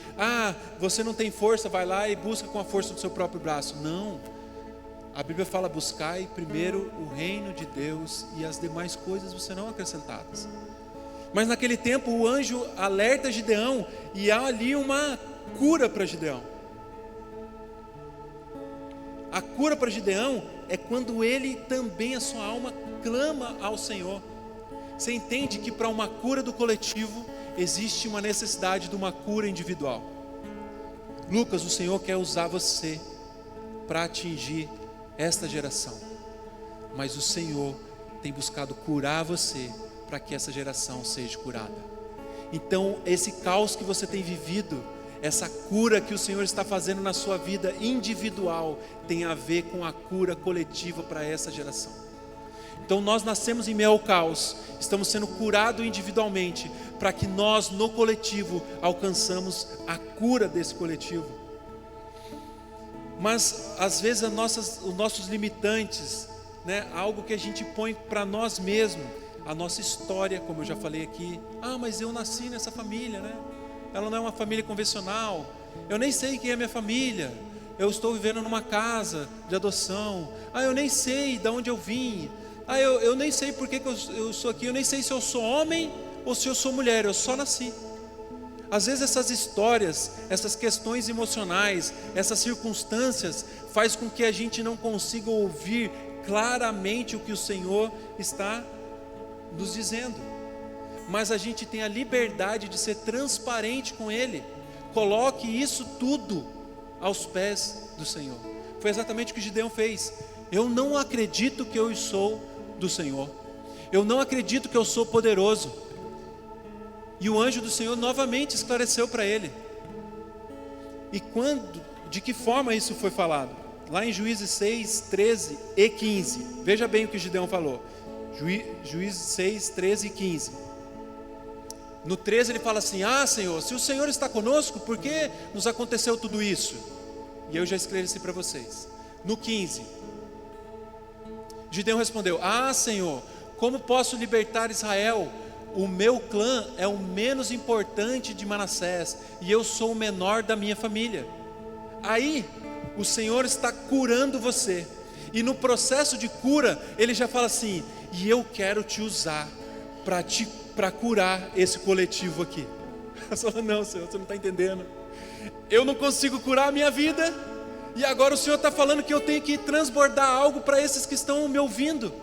você não tem força, vai lá e busca com a força do seu próprio braço. Não, a Bíblia fala: buscai primeiro o reino de Deus, e as demais coisas você não acrescentadas. Mas naquele tempo o anjo alerta Gideão, e há ali uma cura para Gideão. A cura para Gideão é quando ele também, a sua alma, clama ao Senhor. Você entende que para uma cura do coletivo, existe uma necessidade de uma cura individual. Lucas, o Senhor quer usar você para atingir esta geração, mas o Senhor tem buscado curar você para que essa geração seja curada. Então esse caos que você tem vivido, essa cura que o Senhor está fazendo na sua vida individual, tem a ver com a cura coletiva para essa geração. Então nós nascemos em meio ao caos, estamos sendo curados individualmente, para que nós no coletivo alcançamos a cura desse coletivo. Mas às vezes os nossos limitantes, algo que a gente põe para nós mesmos, a nossa história, como eu já falei aqui: mas eu nasci nessa família, ela não é uma família convencional, eu nem sei quem é minha família, eu estou vivendo numa casa de adoção, eu nem sei de onde eu vim, eu nem sei por que eu sou aqui, eu nem sei se eu sou homem ou se eu sou mulher, eu só nasci. Às vezes essas histórias, essas questões emocionais, essas circunstâncias, faz com que a gente não consiga ouvir claramente o que o Senhor está nos dizendo. Mas a gente tem a liberdade de ser transparente com Ele. Coloque isso tudo aos pés do Senhor. Foi exatamente o que Gideão fez. Eu não acredito que eu sou do Senhor, eu não acredito que eu sou poderoso. E o anjo do Senhor novamente esclareceu para ele. E de que forma isso foi falado? Lá em Juízes 6, 13 e 15, veja bem o que Gideão falou. Juízes 6, 13 e 15. No 13 ele fala assim: Senhor, se o Senhor está conosco, por que nos aconteceu tudo isso? E eu já esclareci para vocês. No 15, Gideão respondeu: Senhor, como posso libertar Israel? O meu clã é o menos importante de Manassés, e eu sou o menor da minha família. Aí o Senhor está curando você, e no processo de cura ele já fala assim: e eu quero te usar para curar esse coletivo aqui. Você fala: não, Senhor, você não está entendendo, eu não consigo curar a minha vida, e agora o Senhor está falando que eu tenho que transbordar algo para esses que estão me ouvindo.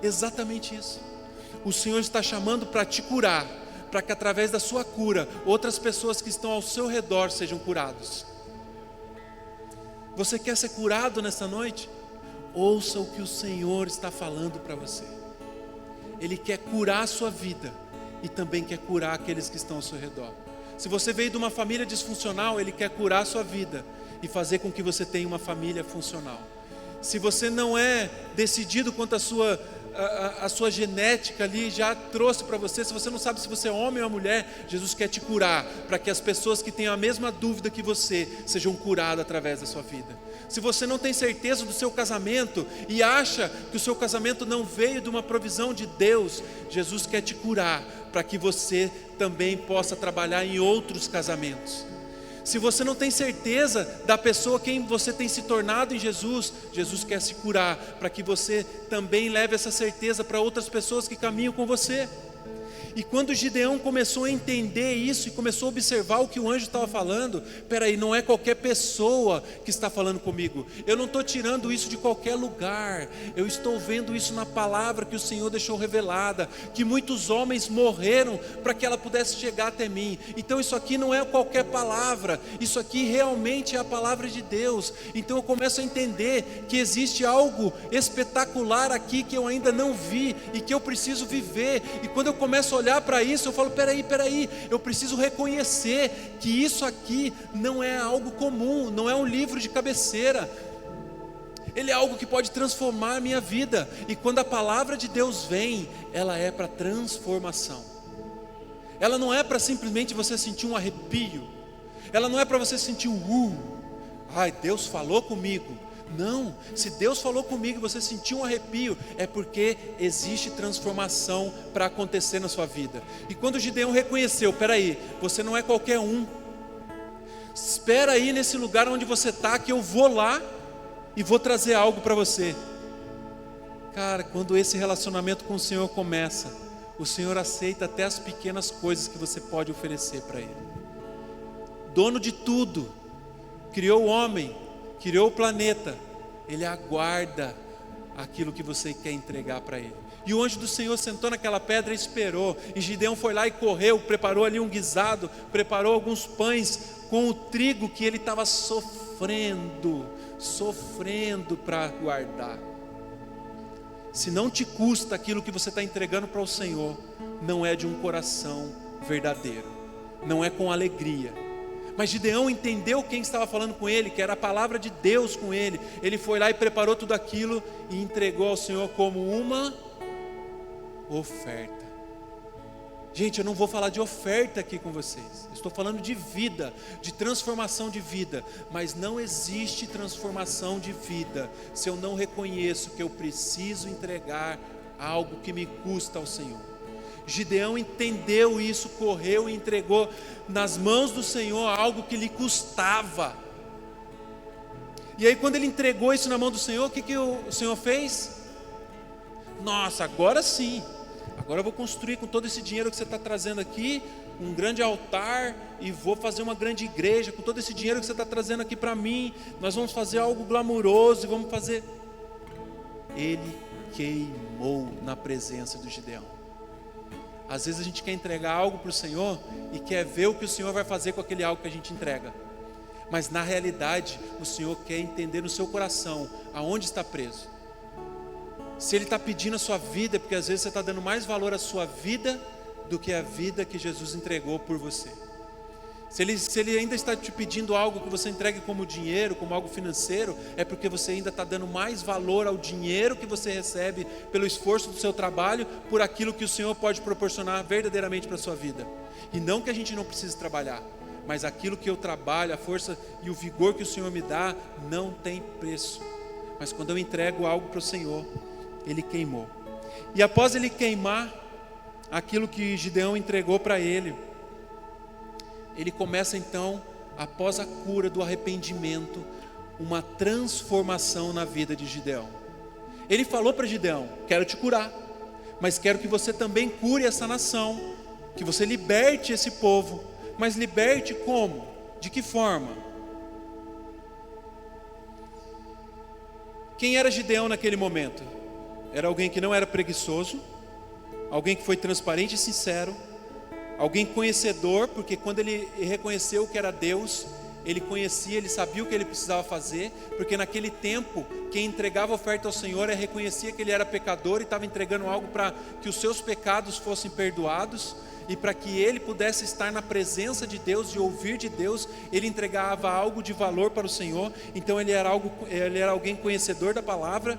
Exatamente isso. O Senhor está chamando para te curar, para que através da sua cura, outras pessoas que estão ao seu redor sejam curados. Você quer ser curado nessa noite? Ouça o que o Senhor está falando para você. Ele quer curar a sua vida e também quer curar aqueles que estão ao seu redor. Se você veio de uma família disfuncional, Ele quer curar a sua vida e fazer com que você tenha uma família funcional. Se você não é decidido quanto à sua genética ali já trouxe para você, se você não sabe se você é homem ou mulher, Jesus quer te curar, para que as pessoas que têm a mesma dúvida que você sejam curadas através da sua vida. Se você não tem certeza do seu casamento e acha que o seu casamento não veio de uma provisão de Deus, Jesus quer te curar, para que você também possa trabalhar em outros casamentos. Se você não tem certeza da pessoa quem você tem se tornado em Jesus, Jesus quer se curar, para que você também leve essa certeza para outras pessoas que caminham com você. E quando Gideão começou a entender isso e começou a observar o que o anjo estava falando, peraí, não é qualquer pessoa que está falando comigo, eu não estou tirando isso de qualquer lugar, eu estou vendo isso na palavra que o Senhor deixou revelada, que muitos homens morreram para que ela pudesse chegar até mim. Então isso aqui não é qualquer palavra, isso aqui realmente é a palavra de Deus. Então eu começo a entender que existe algo espetacular aqui que eu ainda não vi e que eu preciso viver. E quando eu começo a olhar para isso, eu falo, peraí, eu preciso reconhecer que isso aqui não é algo comum, não é um livro de cabeceira. Ele é algo que pode transformar a minha vida. E quando a palavra de Deus vem, ela é para transformação. Ela não é para simplesmente você sentir um arrepio. Ela não é para você sentir ai, Deus falou comigo. Não, se Deus falou comigo e você sentiu um arrepio, é porque existe transformação para acontecer na sua vida. E quando Gideão reconheceu, peraí, você não é qualquer um. Espera aí nesse lugar onde você está, que eu vou lá e vou trazer algo para você. Cara, quando esse relacionamento com o Senhor começa, o Senhor aceita até as pequenas coisas que você pode oferecer para Ele. Dono de tudo, criou o homem, criou o planeta, Ele aguarda aquilo que você quer entregar para Ele. E o anjo do Senhor sentou naquela pedra e esperou, e Gideão foi lá e correu, preparou ali um guisado, preparou alguns pães com o trigo que ele estava sofrendo para guardar. Se não te custa aquilo que você está entregando para o Senhor, não é de um coração verdadeiro, não é com alegria. Mas Gideão entendeu quem estava falando com ele, que era a palavra de Deus com ele. Ele foi lá e preparou tudo aquilo e entregou ao Senhor como uma oferta. Gente, eu não vou falar de oferta aqui com vocês, eu estou falando de vida, de transformação de vida. Mas não existe transformação de vida se eu não reconheço que eu preciso entregar algo que me custa ao Senhor. Gideão entendeu isso, correu e entregou nas mãos do Senhor algo que lhe custava. E aí quando ele entregou isso na mão do Senhor, o que o Senhor fez? Nossa, agora sim, agora eu vou construir com todo esse dinheiro que você está trazendo aqui, um grande altar, e vou fazer uma grande igreja, com todo esse dinheiro que você está trazendo aqui para mim, nós vamos fazer algo glamouroso, e vamos fazer... Ele queimou na presença do Gideão. Às vezes a gente quer entregar algo para o Senhor e quer ver o que o Senhor vai fazer com aquele algo que a gente entrega. Mas na realidade, o Senhor quer entender no seu coração aonde está preso. Se Ele está pedindo a sua vida, é porque às vezes você está dando mais valor à sua vida do que a vida que Jesus entregou por você. Se ele ainda está te pedindo algo que você entregue como dinheiro, como algo financeiro, é porque você ainda está dando mais valor ao dinheiro que você recebe pelo esforço do seu trabalho, por aquilo que o Senhor pode proporcionar verdadeiramente para a sua vida. E não que a gente não precise trabalhar, mas aquilo que eu trabalho, a força e o vigor que o Senhor me dá, não tem preço. Mas quando eu entrego algo para o Senhor, Ele queimou. E após Ele queimar aquilo que Gideão entregou para ele, ele começa então, após a cura do arrependimento, uma transformação na vida de Gideão. Ele falou para Gideão: quero te curar, mas quero que você também cure essa nação, que você liberte esse povo. Mas liberte como? De que forma? Quem era Gideão naquele momento? Era alguém que não era preguiçoso, alguém que foi transparente e sincero, alguém conhecedor, porque quando ele reconheceu que era Deus, ele conhecia, ele sabia o que ele precisava fazer, porque naquele tempo, quem entregava oferta ao Senhor reconhecia que ele era pecador e estava entregando algo para que os seus pecados fossem perdoados, e para que ele pudesse estar na presença de Deus e ouvir de Deus, ele entregava algo de valor para o Senhor. Então ele era alguém conhecedor da palavra.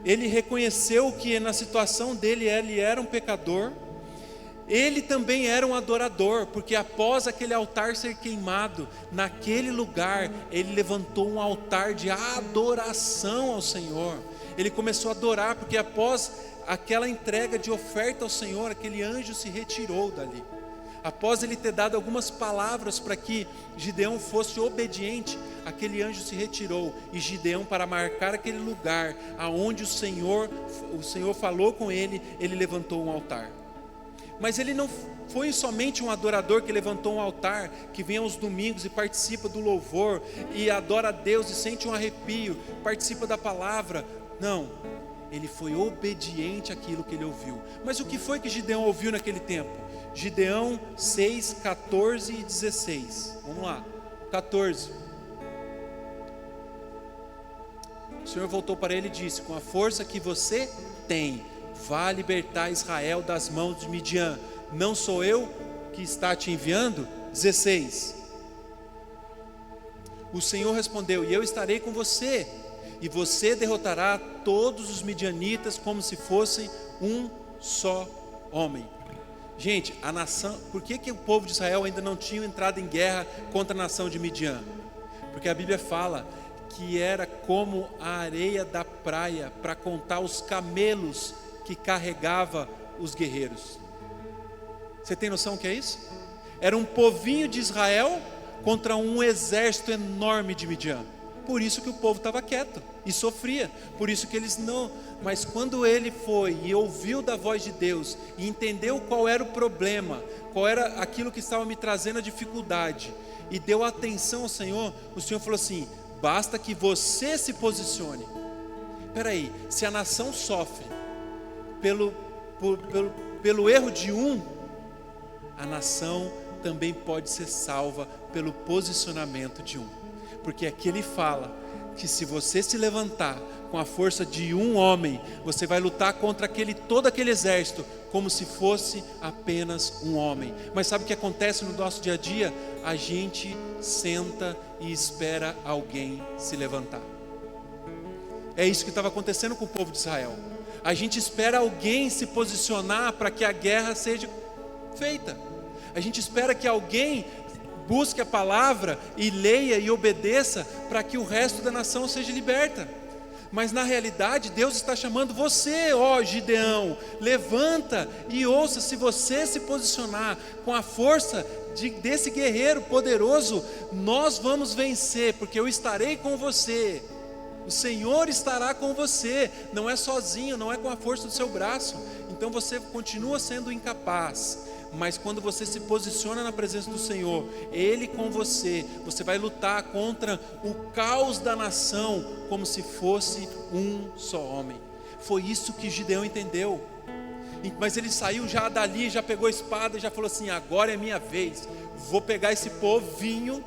Ele reconheceu que na situação dele ele era um pecador. Ele também era um adorador, porque após aquele altar ser queimado, naquele lugar, ele levantou um altar de adoração ao Senhor. Ele começou a adorar, porque após aquela entrega de oferta ao Senhor, aquele anjo se retirou dali. Após ele ter dado algumas palavras para que Gideão fosse obediente, aquele anjo se retirou, e Gideão, para marcar aquele lugar aonde o Senhor falou com ele, ele levantou um altar. Mas ele não foi somente um adorador que levantou um altar, que vem aos domingos e participa do louvor, e adora a Deus e sente um arrepio, participa da palavra. Não, ele foi obediente àquilo que ele ouviu. Mas o que foi que Gideão ouviu naquele tempo? Gideão 6, 14 e 16. Vamos lá, 14. O Senhor voltou para ele e disse: com a força que você tem, vá libertar Israel das mãos de Midian. Não sou eu que está te enviando? 16. O Senhor respondeu: e eu estarei com você, e você derrotará todos os midianitas como se fossem um só homem. Gente, a nação, por que o povo de Israel ainda não tinha entrado em guerra contra a nação de Midian? Porque a Bíblia fala que era como a areia da praia para contar os camelos que carregava os guerreiros. Você tem noção do que é isso? Era um povinho de Israel contra um exército enorme de Midian. Por isso que o povo estava quieto e sofria, por isso que eles não... Mas quando ele foi e ouviu da voz de Deus e entendeu qual era o problema, qual era aquilo que estava me trazendo a dificuldade, e deu atenção ao Senhor, o Senhor falou assim: basta que você se posicione. Espera aí, se a nação sofre pelo erro de um, a nação também pode ser salva pelo posicionamento de um. Porque aqui ele fala que se você se levantar com a força de um homem, você vai lutar contra todo aquele exército, como se fosse apenas um homem. Mas sabe o que acontece no nosso dia a dia? A gente senta e espera alguém se levantar. É isso que estava acontecendo com o povo de Israel. A gente espera alguém se posicionar para que a guerra seja feita. A gente espera que alguém busque a palavra e leia e obedeça para que o resto da nação seja liberta. Mas na realidade Deus está chamando você, ó Gideão, levanta e ouça. Se você se posicionar com a força desse guerreiro poderoso, nós vamos vencer, porque eu estarei com você. O Senhor estará com você, não é sozinho, não é com a força do seu braço. Então você continua sendo incapaz, mas quando você se posiciona na presença do Senhor, Ele com você, você vai lutar contra o caos da nação, como se fosse um só homem. Foi isso que Gideão entendeu. Mas ele saiu já dali, já pegou a espada e já falou assim: agora é minha vez, vou pegar esse povinho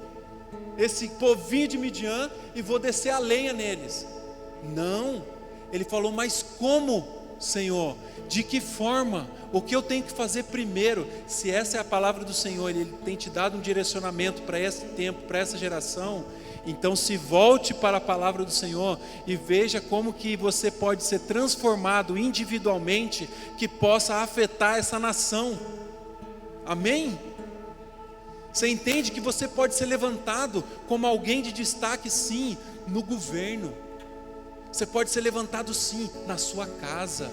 de Midian e vou descer a lenha neles. Não, ele falou: mas como, Senhor? De que forma? O que eu tenho que fazer primeiro? Se essa é a palavra do Senhor, Ele tem te dado um direcionamento para esse tempo, para essa geração, então se volte para a palavra do Senhor e veja como que você pode ser transformado individualmente, que possa afetar essa nação. Amém? Você entende que você pode ser levantado como alguém de destaque, sim, no governo. Você pode ser levantado, sim, na sua casa.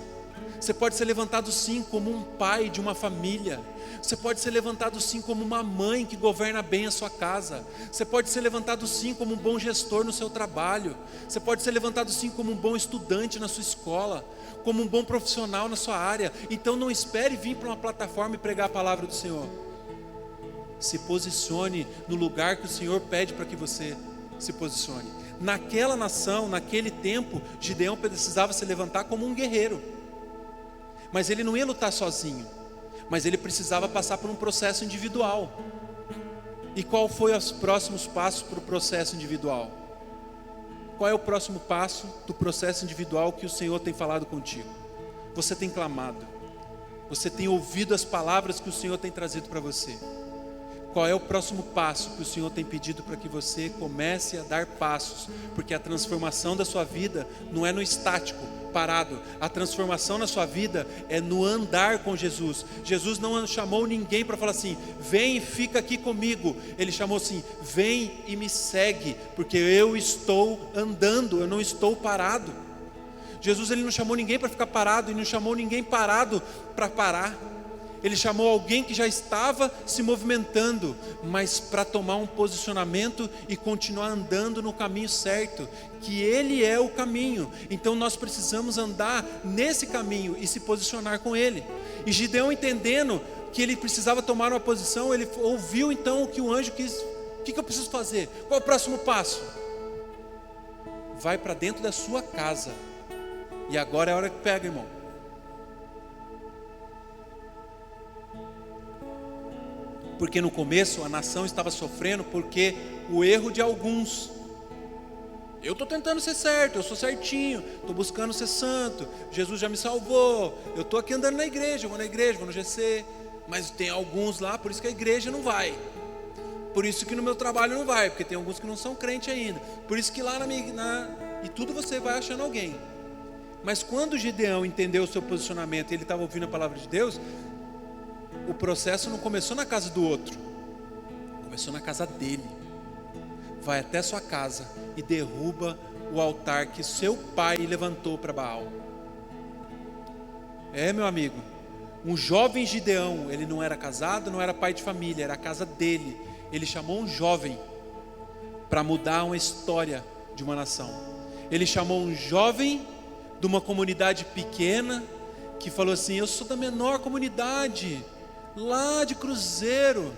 Você pode ser levantado, sim, como um pai de uma família. Você pode ser levantado, sim, como uma mãe que governa bem a sua casa. Você pode ser levantado, sim, como um bom gestor no seu trabalho. Você pode ser levantado, sim, como um bom estudante na sua escola, como um bom profissional na sua área. Então não espere vir para uma plataforma e pregar a palavra do Senhor. Se posicione no lugar que o Senhor pede para que você se posicione. Naquela nação, naquele tempo, Gideão precisava se levantar como um guerreiro. Mas ele não ia lutar sozinho, mas ele precisava passar por um processo individual. E qual foi os próximos passos para o processo individual? Qual é o próximo passo do processo individual que o Senhor tem falado contigo? Você tem clamado, você tem ouvido as palavras que o Senhor tem trazido para você. Qual é o próximo passo que o Senhor tem pedido para que você comece a dar passos? Porque a transformação da sua vida não é no estático, parado. A transformação na sua vida é no andar com Jesus. Jesus não chamou ninguém para falar assim: vem e fica aqui comigo. Ele chamou assim: vem e me segue, porque eu estou andando, eu não estou parado. Jesus, ele não chamou ninguém para ficar parado, e não chamou ninguém parado para parar. Ele chamou alguém que já estava se movimentando, mas para tomar um posicionamento e continuar andando no caminho certo, que Ele é o caminho. Então nós precisamos andar nesse caminho e se posicionar com Ele. E Gideão, entendendo que ele precisava tomar uma posição, ele ouviu então o que o anjo quis. O que eu preciso fazer? Qual é o próximo passo? Vai para dentro da sua casa. E agora é a hora que pega, irmão. Porque no começo a nação estava sofrendo porque o erro de alguns. Eu estou tentando ser certo, eu sou certinho, estou buscando ser santo, Jesus já me salvou, eu estou aqui andando na igreja, eu vou na igreja, vou no GC, mas tem alguns lá, por isso que a igreja não vai, por isso que no meu trabalho não vai, porque tem alguns que não são crente ainda, por isso que lá e tudo você vai achando alguém. Mas quando Gideão entendeu o seu posicionamento e ele estava ouvindo a palavra de Deus, o processo não começou na casa do outro, começou na casa dele. Vai até sua casa e derruba o altar que seu pai levantou para Baal. Meu amigo, um jovem Gideão, ele não era casado, não era pai de família, era a casa dele. Ele chamou um jovem para mudar uma história de uma nação. Ele chamou um jovem de uma comunidade pequena, que falou assim: eu sou da menor comunidade, lá de Cruzeiro,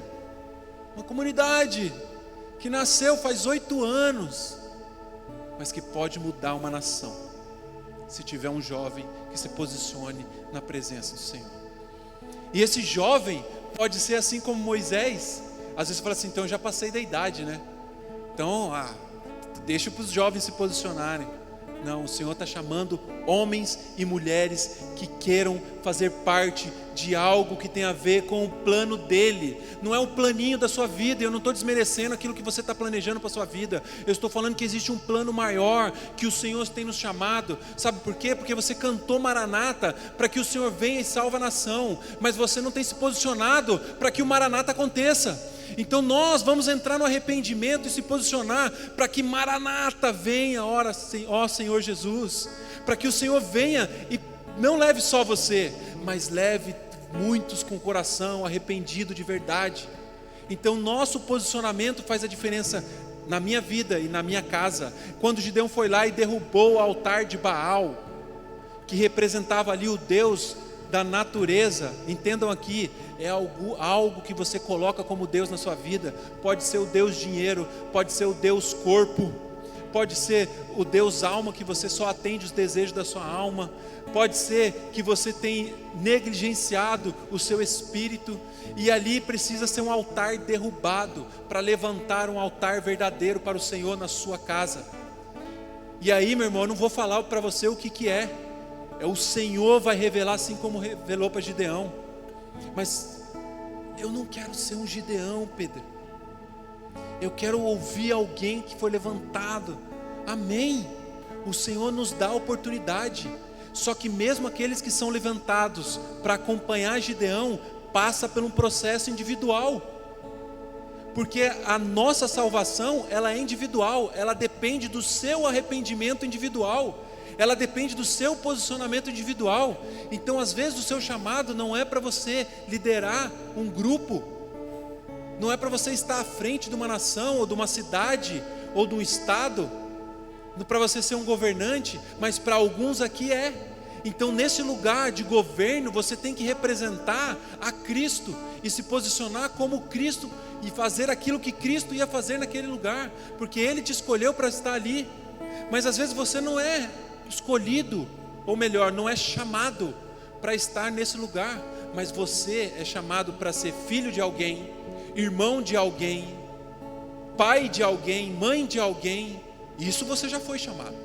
uma comunidade que nasceu faz 8 anos, mas que pode mudar uma nação, se tiver um jovem que se posicione na presença do Senhor. E esse jovem pode ser assim como Moisés. Às vezes você fala assim: então eu já passei da idade, né? Então, deixa para os jovens se posicionarem. Não, o Senhor está chamando homens e mulheres que queiram fazer parte de algo que tem a ver com o plano dele. Não é um planinho da sua vida. Eu não estou desmerecendo aquilo que você está planejando para a sua vida. Eu estou falando que existe um plano maior que o Senhor tem nos chamado. Sabe por quê? Porque você cantou Maranata para que o Senhor venha e salve a nação, mas você não tem se posicionado para que o Maranata aconteça. Então nós vamos entrar no arrependimento e se posicionar para que Maranata venha, ó Senhor Jesus, para que o Senhor venha e não leve só você, mas leve muitos com o coração arrependido de verdade. Então nosso posicionamento faz a diferença na minha vida e na minha casa. Quando Gideão foi lá e derrubou o altar de Baal, que representava ali o Deus da natureza, entendam aqui, é algo que você coloca como Deus na sua vida. Pode ser o Deus dinheiro, pode ser o Deus corpo, pode ser o Deus alma, que você só atende os desejos da sua alma, pode ser que você tem negligenciado o seu espírito, e ali precisa ser um altar derrubado, para levantar um altar verdadeiro para o Senhor na sua casa. E aí, meu irmão, eu não vou falar para você o que é, o Senhor vai revelar, assim como revelou para Gideão. Mas eu não quero ser um Gideão, Pedro. Eu quero ouvir alguém que foi levantado. Amém. O Senhor nos dá a oportunidade. Só que mesmo aqueles que são levantados para acompanhar Gideão, passa por um processo individual. Porque a nossa salvação, ela é individual. Ela depende do seu arrependimento individual. Ela depende do seu posicionamento individual. Então às vezes o seu chamado não é para você liderar um grupo, não é para você estar à frente de uma nação, ou de uma cidade, ou de um estado, para você ser um governante, mas para alguns aqui é. Então nesse lugar de governo você tem que representar a Cristo, e se posicionar como Cristo, e fazer aquilo que Cristo ia fazer naquele lugar, porque Ele te escolheu para estar ali. Mas às vezes você não é escolhido, ou melhor, não é chamado para estar nesse lugar, mas você é chamado para ser filho de alguém, irmão de alguém, pai de alguém, mãe de alguém. Isso você já foi chamado,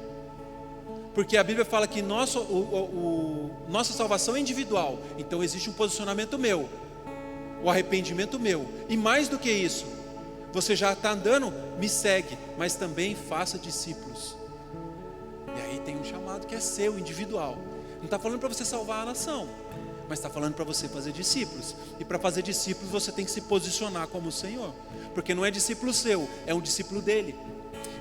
porque a Bíblia fala que nossa salvação é individual. Então existe um posicionamento meu, o arrependimento meu, e mais do que isso, você já está andando, me segue, mas também faça discípulos. E aí tem um chamado que é seu, individual. Não está falando para você salvar a nação, mas está falando para você fazer discípulos. E para fazer discípulos você tem que se posicionar como o Senhor, porque não é discípulo seu, é um discípulo dele.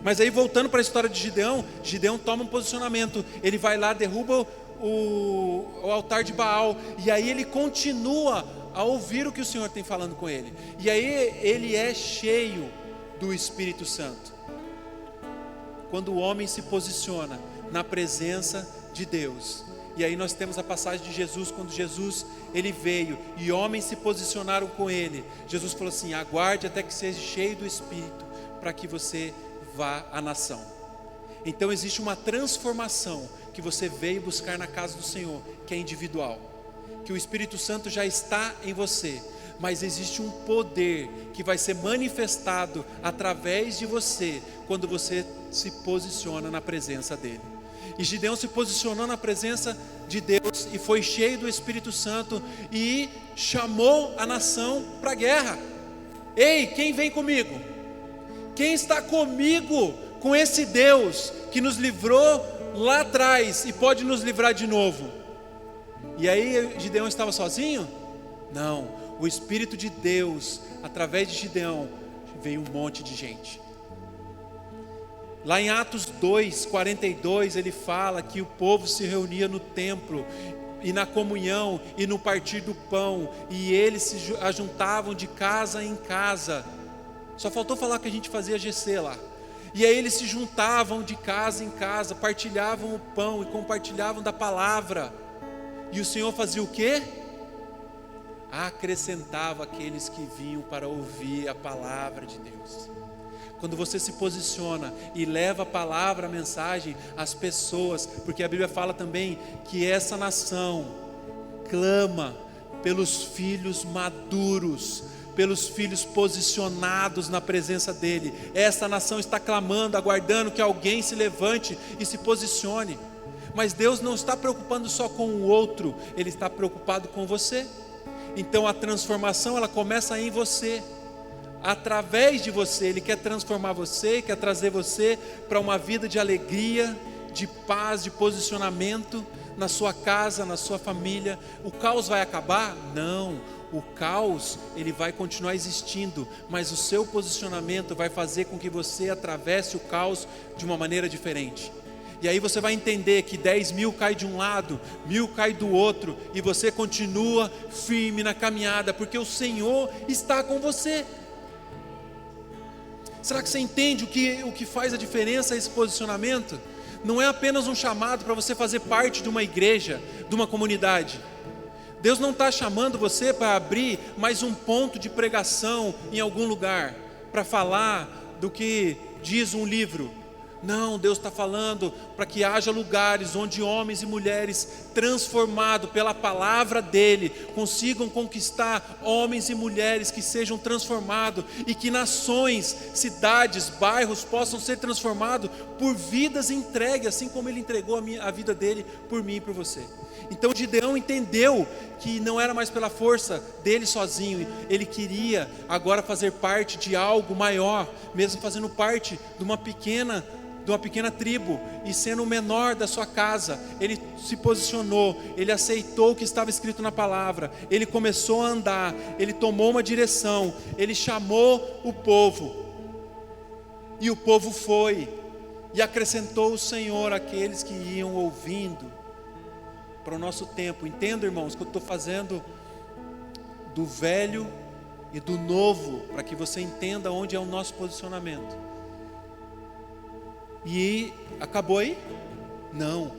Mas aí, voltando para a história de Gideão, Gideão toma um posicionamento. Ele vai lá, derruba o altar de Baal, e aí ele continua a ouvir o que o Senhor tem falando com ele. E aí ele é cheio do Espírito Santo. Quando o homem se posiciona na presença de Deus. E aí nós temos a passagem de Jesus, quando Jesus ele veio e homens se posicionaram com ele. Jesus falou assim: aguarde até que seja cheio do Espírito, para que você vá à nação. Então existe uma transformação que você veio buscar na casa do Senhor, que é individual, que o Espírito Santo já está em você, mas existe um poder que vai ser manifestado através de você, quando você se posiciona na presença dele. E Gideão se posicionou na presença de Deus e foi cheio do Espírito Santo e chamou a nação para a guerra. Ei, quem vem comigo? Quem está comigo com esse Deus que nos livrou lá atrás e pode nos livrar de novo? E aí Gideão estava sozinho? Não, o Espírito de Deus, através de Gideão, veio um monte de gente. Lá em Atos 2:42, ele fala que o povo se reunia no templo, e na comunhão, e no partir do pão, e eles se ajuntavam de casa em casa. Só faltou falar que a gente fazia GC lá. E aí eles se juntavam de casa em casa, partilhavam o pão e compartilhavam da palavra. E o Senhor fazia o quê? Acrescentava aqueles que vinham para ouvir a palavra de Deus. Quando você se posiciona e leva a palavra, a mensagem às pessoas, porque a Bíblia fala também que essa nação clama pelos filhos maduros, pelos filhos posicionados na presença dele. Essa nação está clamando, aguardando que alguém se levante e se posicione. Mas Deus não está preocupando só com o outro, Ele está preocupado com você. Então a transformação, ela começa em você. Através de você, Ele quer transformar você, quer trazer você para uma vida de alegria, de paz, de posicionamento na sua casa, na sua família. O caos vai acabar? Não, o caos ele vai continuar existindo, mas o seu posicionamento vai fazer com que você atravesse o caos de uma maneira diferente. E aí você vai entender que 10.000 cai de um lado, 1.000 cai do outro, e você continua firme na caminhada, porque o Senhor está com você. Será que você entende o que faz a diferença esse posicionamento? Não é apenas um chamado para você fazer parte de uma igreja, de uma comunidade. Deus não está chamando você para abrir mais um ponto de pregação em algum lugar, para falar do que diz um livro. Não, Deus está falando para que haja lugares onde homens e mulheres transformados pela palavra dEle consigam conquistar homens e mulheres que sejam transformados, e que nações, cidades, bairros possam ser transformados por vidas entregues, assim como Ele entregou a vida dEle por mim e por você. Então Gideão entendeu que não era mais pela força dele sozinho, ele queria agora fazer parte de algo maior, mesmo fazendo parte de uma pequena tribo, e sendo o menor da sua casa. Ele se posicionou, ele aceitou o que estava escrito na palavra, ele começou a andar, ele tomou uma direção, ele chamou o povo, e o povo foi, e acrescentou o Senhor àqueles que iam ouvindo. Para o nosso tempo, entenda, irmãos, que eu estou fazendo do velho e do novo, para que você entenda onde é o nosso posicionamento. E acabou aí? Não.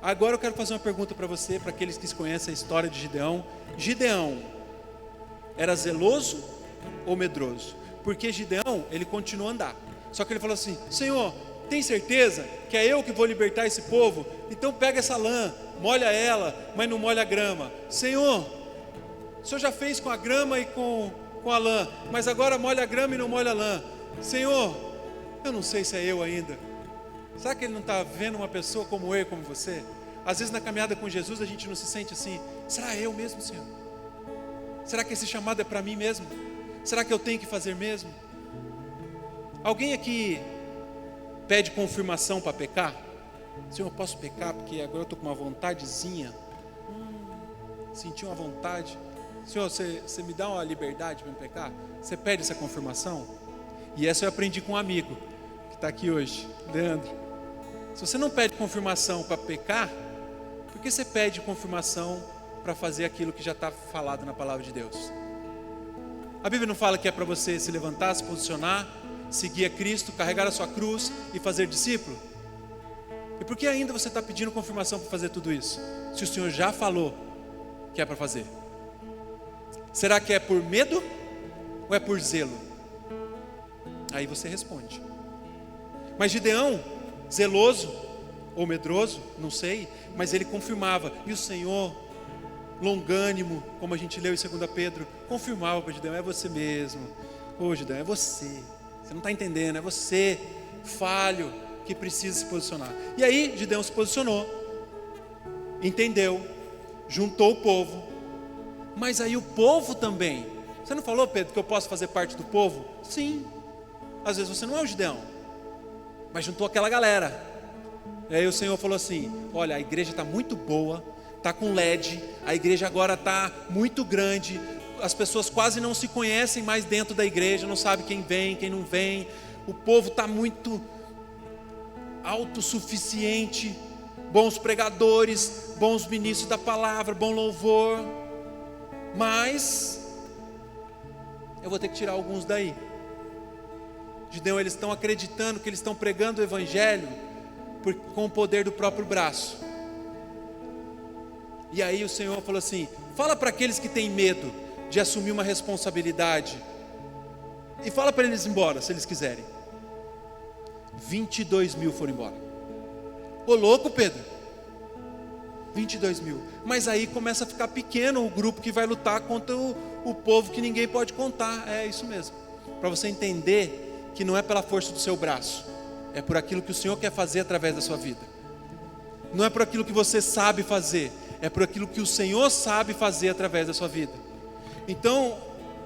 Agora eu quero fazer uma pergunta para você, para aqueles que conhecem a história de Gideão. Gideão era zeloso ou medroso? Porque Gideão, ele continuou a andar, só que ele falou assim: Senhor, tem certeza que é eu que vou libertar esse povo? Então pega essa lã, molha ela, mas não molha a grama. Senhor, o Senhor já fez com a grama e com a lã, mas agora molha a grama e não molha a lã. Senhor, eu não sei se é eu ainda. Será que Ele não está vendo uma pessoa como eu e como você? Às vezes na caminhada com Jesus a gente não se sente assim: será eu mesmo, Senhor? Será que esse chamado é para mim mesmo? Será que eu tenho que fazer mesmo? Alguém aqui pede confirmação para pecar? Senhor, eu posso pecar porque agora eu estou com uma vontadezinha, senti uma vontade. Senhor, você me dá uma liberdade para me pecar? Você pede essa confirmação? E essa eu aprendi com um amigo que está aqui hoje, Leandro. Se você não pede confirmação para pecar, por que você pede confirmação para fazer aquilo que já está falado na palavra de Deus? A Bíblia não fala que é para você se levantar, se posicionar, seguir a Cristo, carregar a sua cruz e fazer discípulo? E por que ainda você está pedindo confirmação para fazer tudo isso, se o Senhor já falou que é para fazer? Será que é por medo ou é por zelo? Aí você responde. Mas Gideão, zeloso ou medroso, não sei, mas ele confirmava, e o Senhor longânimo, como a gente leu em 2 Pedro, confirmava para Gideão: é você mesmo. Ô Gideão, é você. Você não está entendendo, é você, falho, que precisa se posicionar. E aí Gideão se posicionou, entendeu, juntou o povo. Mas aí o povo também. Você não falou, Pedro, que eu posso fazer parte do povo? Sim. Às vezes você não é o Gideão, mas juntou aquela galera. E aí o Senhor falou assim: olha, a igreja está muito boa, está com LED, a igreja agora está muito grande, as pessoas quase não se conhecem mais dentro da igreja, não sabe quem vem, quem não vem, o povo está muito autossuficiente, bons pregadores, bons ministros da palavra, bom louvor, mas eu vou ter que tirar alguns daí. Gideão, eles estão acreditando que eles estão pregando o evangelho com o poder do próprio braço. E aí o Senhor falou assim: fala para aqueles que têm medo de assumir uma responsabilidade, e fala para eles ir embora, se eles quiserem. 22 mil foram embora. Ô louco, Pedro, 22 mil. Mas aí começa a ficar pequeno o grupo que vai lutar contra o povo que ninguém pode contar. É isso mesmo, para você entender que não é pela força do seu braço, é por aquilo que o Senhor quer fazer através da sua vida. Não é por aquilo que você sabe fazer, é por aquilo que o Senhor sabe fazer através da sua vida. Então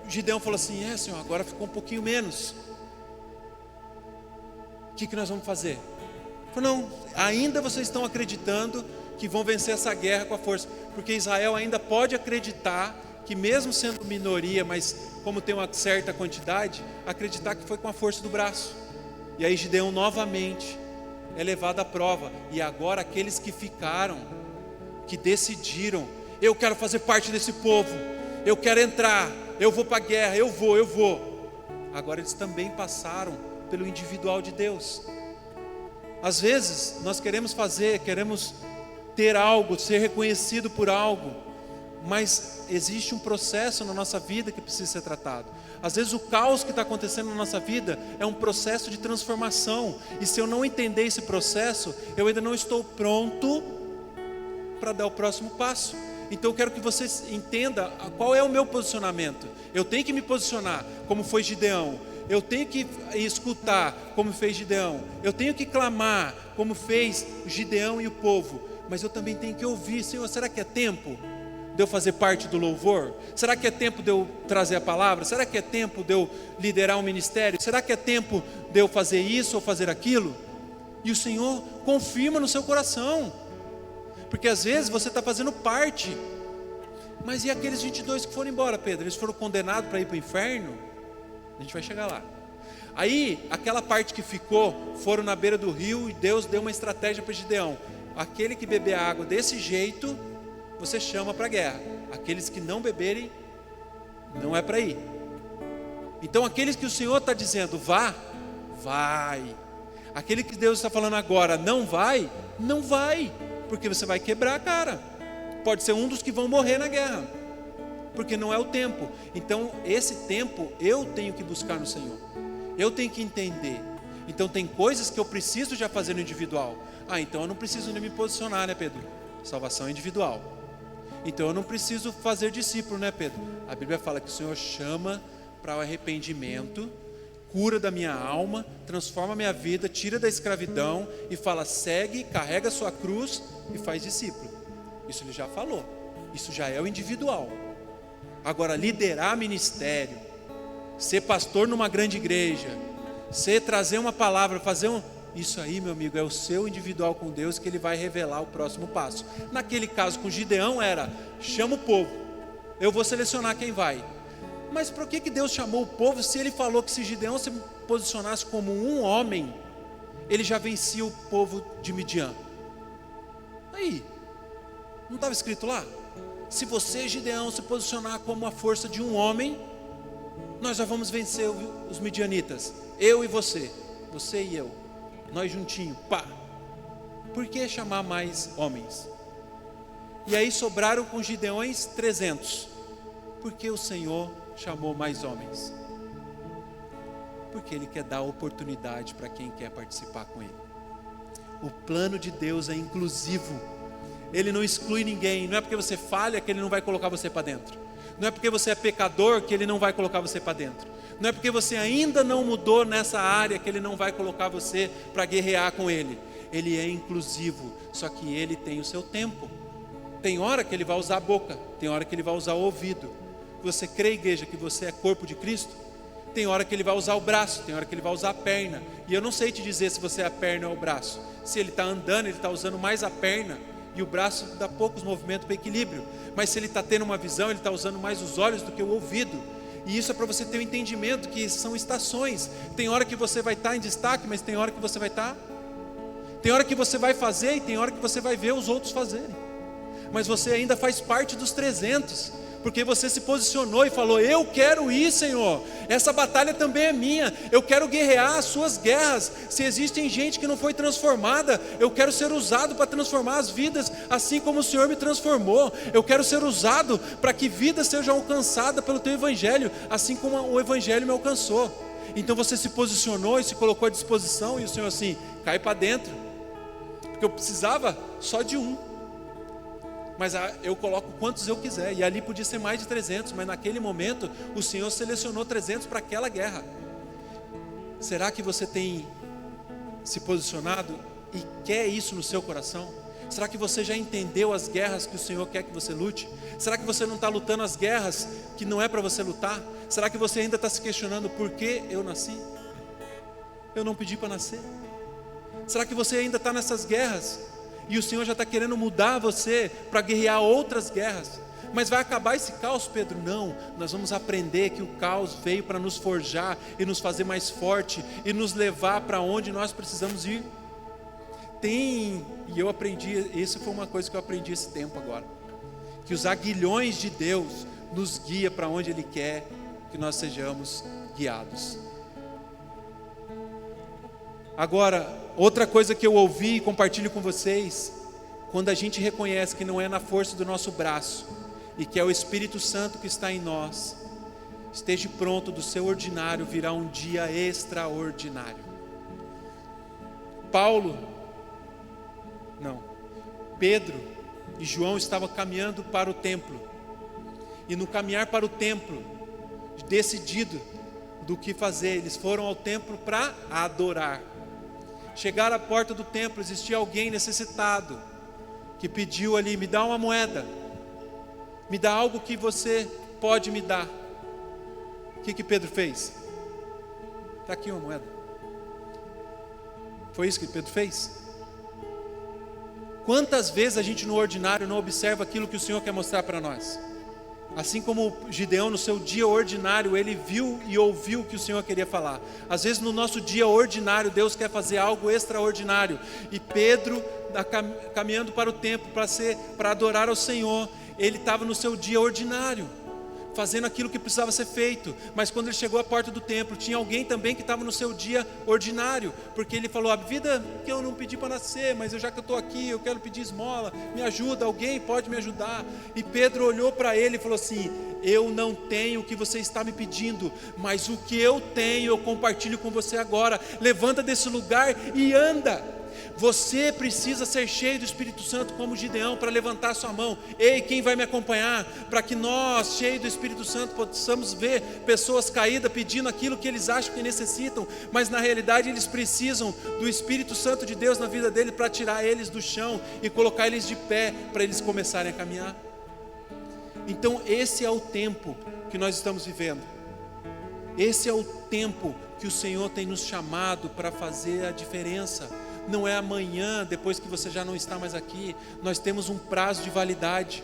Gideão falou assim: Senhor, agora ficou um pouquinho menos, o que nós vamos fazer? Ele falou: não, ainda vocês estão acreditando que vão vencer essa guerra com a força, porque Israel ainda pode acreditar que, mesmo sendo minoria, mas como tem uma certa quantidade, acreditar que foi com a força do braço. E aí Gideão novamente é levado à prova. E agora aqueles que ficaram, que decidiram: eu quero fazer parte desse povo, eu quero entrar, eu vou para a guerra, eu vou. Agora eles também passaram pelo individual de Deus. Às vezes nós queremos ter algo, ser reconhecido por algo, mas existe um processo na nossa vida que precisa ser tratado. Às vezes o caos que está acontecendo na nossa vida é um processo de transformação, e se eu não entender esse processo, eu ainda não estou pronto para dar o próximo passo. Então eu quero que você entenda qual é o meu posicionamento. Eu tenho que me posicionar como foi Gideão, eu tenho que escutar como fez Gideão, eu tenho que clamar como fez Gideão e o povo, mas eu também tenho que ouvir: Senhor, será que é tempo de eu fazer parte do louvor? Será que é tempo de eu trazer a palavra? Será que é tempo de eu liderar um ministério? Será que é tempo de eu fazer isso ou fazer aquilo? E o Senhor confirma no seu coração, porque às vezes você está fazendo parte. Mas e aqueles 22 que foram embora, Pedro? Eles foram condenados para ir para o inferno? A gente vai chegar lá. Aí aquela parte que ficou, foram na beira do rio, e Deus deu uma estratégia para Gideão: aquele que beber a água desse jeito, você chama para a guerra. Aqueles que não beberem, não é para ir. Então aqueles que o Senhor está dizendo vá, vai. Aquele que Deus está falando agora não vai, não vai, porque você vai quebrar a cara. Pode ser um dos que vão morrer na guerra, porque não é o tempo. Então esse tempo eu tenho que buscar no Senhor, eu tenho que entender. Então tem coisas que eu preciso já fazer no individual. Então eu não preciso nem me posicionar, né, Pedro? Salvação é individual. Então eu não preciso fazer discípulo, né, Pedro? A Bíblia fala que o Senhor chama para o arrependimento, cura da minha alma, transforma a minha vida, tira da escravidão e fala: segue, carrega a sua cruz e faz discípulo. Isso ele já falou, isso já é o individual. Agora, liderar ministério, ser pastor numa grande igreja, trazer uma palavra, isso aí, meu amigo, é o seu individual com Deus, que Ele vai revelar o próximo passo. Naquele caso com Gideão era: chama o povo, eu vou selecionar quem vai. Mas por que Deus chamou o povo, se Ele falou que se Gideão se posicionasse como um homem, ele já vencia o povo de Midian? Aí, não estava escrito lá? Se você, Gideão, se posicionar como a força de um homem, nós já vamos vencer os midianitas. Eu e você e eu, nós juntinho, pá. Por que chamar mais homens? E aí sobraram com Gideões 300. Por que o Senhor chamou mais homens? Porque Ele quer dar oportunidade para quem quer participar com Ele. O plano de Deus é inclusivo. Ele não exclui ninguém. Não é porque você falha que Ele não vai colocar você para dentro. Não é porque você é pecador que Ele não vai colocar você para dentro. Não é porque você ainda não mudou nessa área que Ele não vai colocar você para guerrear com Ele. Ele é inclusivo, só que Ele tem o seu tempo. Tem hora que Ele vai usar a boca, tem hora que Ele vai usar o ouvido. Você crê, igreja, que você é corpo de Cristo? Tem hora que Ele vai usar o braço, tem hora que Ele vai usar a perna. E eu não sei te dizer se você é a perna ou o braço. Se Ele está andando, Ele está usando mais a perna, e o braço dá poucos movimentos para equilíbrio. Mas se Ele está tendo uma visão, Ele está usando mais os olhos do que o ouvido. E isso é para você ter um entendimento que são estações. Tem hora que você vai estar em destaque, mas tem hora que você vai estar. Tem hora que você vai fazer e tem hora que você vai ver os outros fazerem. Mas você ainda faz parte dos 300. Porque você se posicionou e falou: eu quero ir, Senhor, essa batalha também é minha, eu quero guerrear as suas guerras. Se existem gente que não foi transformada, eu quero ser usado para transformar as vidas, assim como o Senhor me transformou. Eu quero ser usado para que vidas sejam alcançadas pelo teu Evangelho, assim como o Evangelho me alcançou. Então você se posicionou e se colocou à disposição, e o Senhor assim: cai para dentro, porque eu precisava só de um. Mas eu coloco quantos eu quiser, e ali podia ser mais de 300, mas naquele momento o Senhor selecionou 300 para aquela guerra. Será que você tem se posicionado e quer isso no seu coração? Será que você já entendeu as guerras que o Senhor quer que você lute? Será que você não está lutando as guerras que não é para você lutar? Será que você ainda está se questionando: por que eu nasci? Eu não pedi para nascer. Será que você ainda está nessas guerras? E o Senhor já está querendo mudar você para guerrear outras guerras. Mas vai acabar esse caos, Pedro? Não, nós vamos aprender que o caos veio para nos forjar e nos fazer mais forte e nos levar para onde nós precisamos ir. E eu aprendi, isso foi uma coisa que eu aprendi esse tempo agora, que os aguilhões de Deus nos guia para onde Ele quer que nós sejamos guiados. Agora, outra coisa que eu ouvi e compartilho com vocês: quando a gente reconhece que não é na força do nosso braço, e que é o Espírito Santo que está em nós, esteja pronto, do seu ordinário virá um dia extraordinário. Pedro e João estavam caminhando para o templo, e no caminhar para o templo, decidido do que fazer, eles foram ao templo para adorar. Chegaram à porta do templo, existia alguém necessitado, que pediu ali: me dá uma moeda, me dá algo que você pode me dar. O que Pedro fez? Está aqui uma moeda. Foi isso que Pedro fez? Quantas vezes a gente no ordinário não observa aquilo que o Senhor quer mostrar para nós? Assim como Gideão no seu dia ordinário, ele viu e ouviu o que o Senhor queria falar. Às vezes no nosso dia ordinário, Deus quer fazer algo extraordinário. E Pedro, caminhando para o templo para adorar ao Senhor, ele estava no seu dia ordinário, fazendo aquilo que precisava ser feito. Mas quando ele chegou à porta do templo, tinha alguém também que estava no seu dia ordinário, porque ele falou: a vida que eu não pedi para nascer, mas já que eu estou aqui, eu quero pedir esmola, me ajuda, alguém pode me ajudar? E Pedro olhou para ele e falou assim: eu não tenho o que você está me pedindo, mas o que eu tenho eu compartilho com você agora. Levanta desse lugar e anda. Você precisa ser cheio do Espírito Santo como Gideão, para levantar sua mão. Ei, quem vai me acompanhar? Para que nós, cheios do Espírito Santo, possamos ver pessoas caídas pedindo aquilo que eles acham que necessitam, mas na realidade eles precisam do Espírito Santo de Deus na vida dele para tirar eles do chão e colocar eles de pé, para eles começarem a caminhar. Então esse é o tempo que nós estamos vivendo. Esse é o tempo que o Senhor tem nos chamado para fazer a diferença. Não é amanhã, depois que você já não está mais aqui. Nós temos um prazo de validade.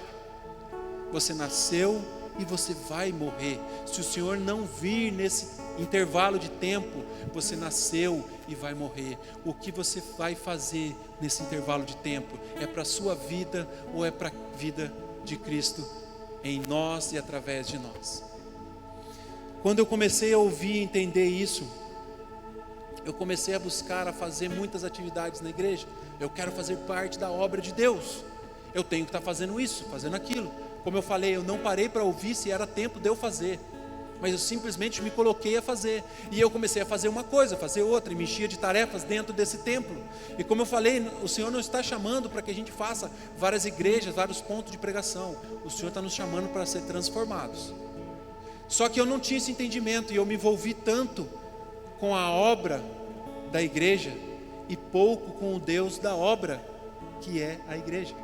Você nasceu e você vai morrer. Se o Senhor não vir nesse intervalo de tempo, você nasceu e vai morrer. O que você vai fazer nesse intervalo de tempo? É para a sua vida ou é para a vida de Cristo em nós e através de nós? Quando eu comecei a ouvir e entender isso, eu comecei a buscar, a fazer muitas atividades na igreja. Eu quero fazer parte da obra de Deus. Eu tenho que estar fazendo isso, fazendo aquilo. Como eu falei, eu não parei para ouvir se era tempo de eu fazer. mas eu simplesmente me coloquei a fazer, e eu comecei a fazer uma coisa, fazer outra, e me enchia de tarefas dentro desse templo. E como eu falei, o Senhor não está chamando para que a gente faça várias igrejas, vários pontos de pregação. O Senhor está nos chamando para ser transformados. Só que eu não tinha esse entendimento, e eu me envolvi tanto com a obra da igreja e pouco com o Deus da obra, que é a igreja.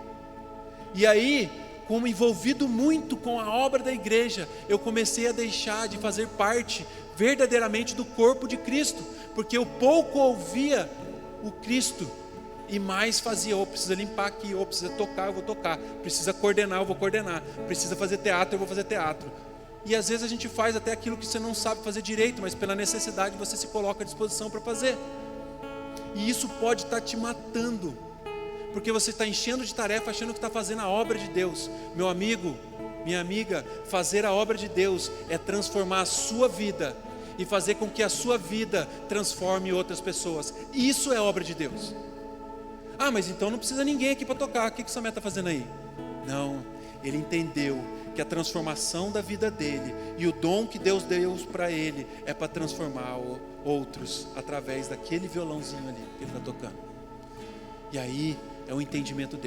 E aí, como envolvido muito com a obra da igreja, eu comecei a deixar de fazer parte verdadeiramente do corpo de Cristo, porque eu pouco ouvia o Cristo e mais fazia, precisa limpar aqui, precisa tocar, eu vou tocar, precisa coordenar, eu vou coordenar, precisa fazer teatro, eu vou fazer teatro. E às vezes a gente faz até aquilo que você não sabe fazer direito, mas pela necessidade você se coloca à disposição para fazer. E isso pode estar te matando, porque você está enchendo de tarefa, achando que está fazendo a obra de Deus. Meu amigo, minha amiga, fazer a obra de Deus é transformar a sua vida e fazer com que a sua vida transforme outras pessoas. Isso é obra de Deus. Ah, mas então não precisa ninguém aqui para tocar. O que o Samé está fazendo aí? Não, ele entendeu que a transformação da vida dele e o dom que Deus deu para ele é para transformar outros através daquele violãozinho ali que ele está tocando. E aí é o entendimento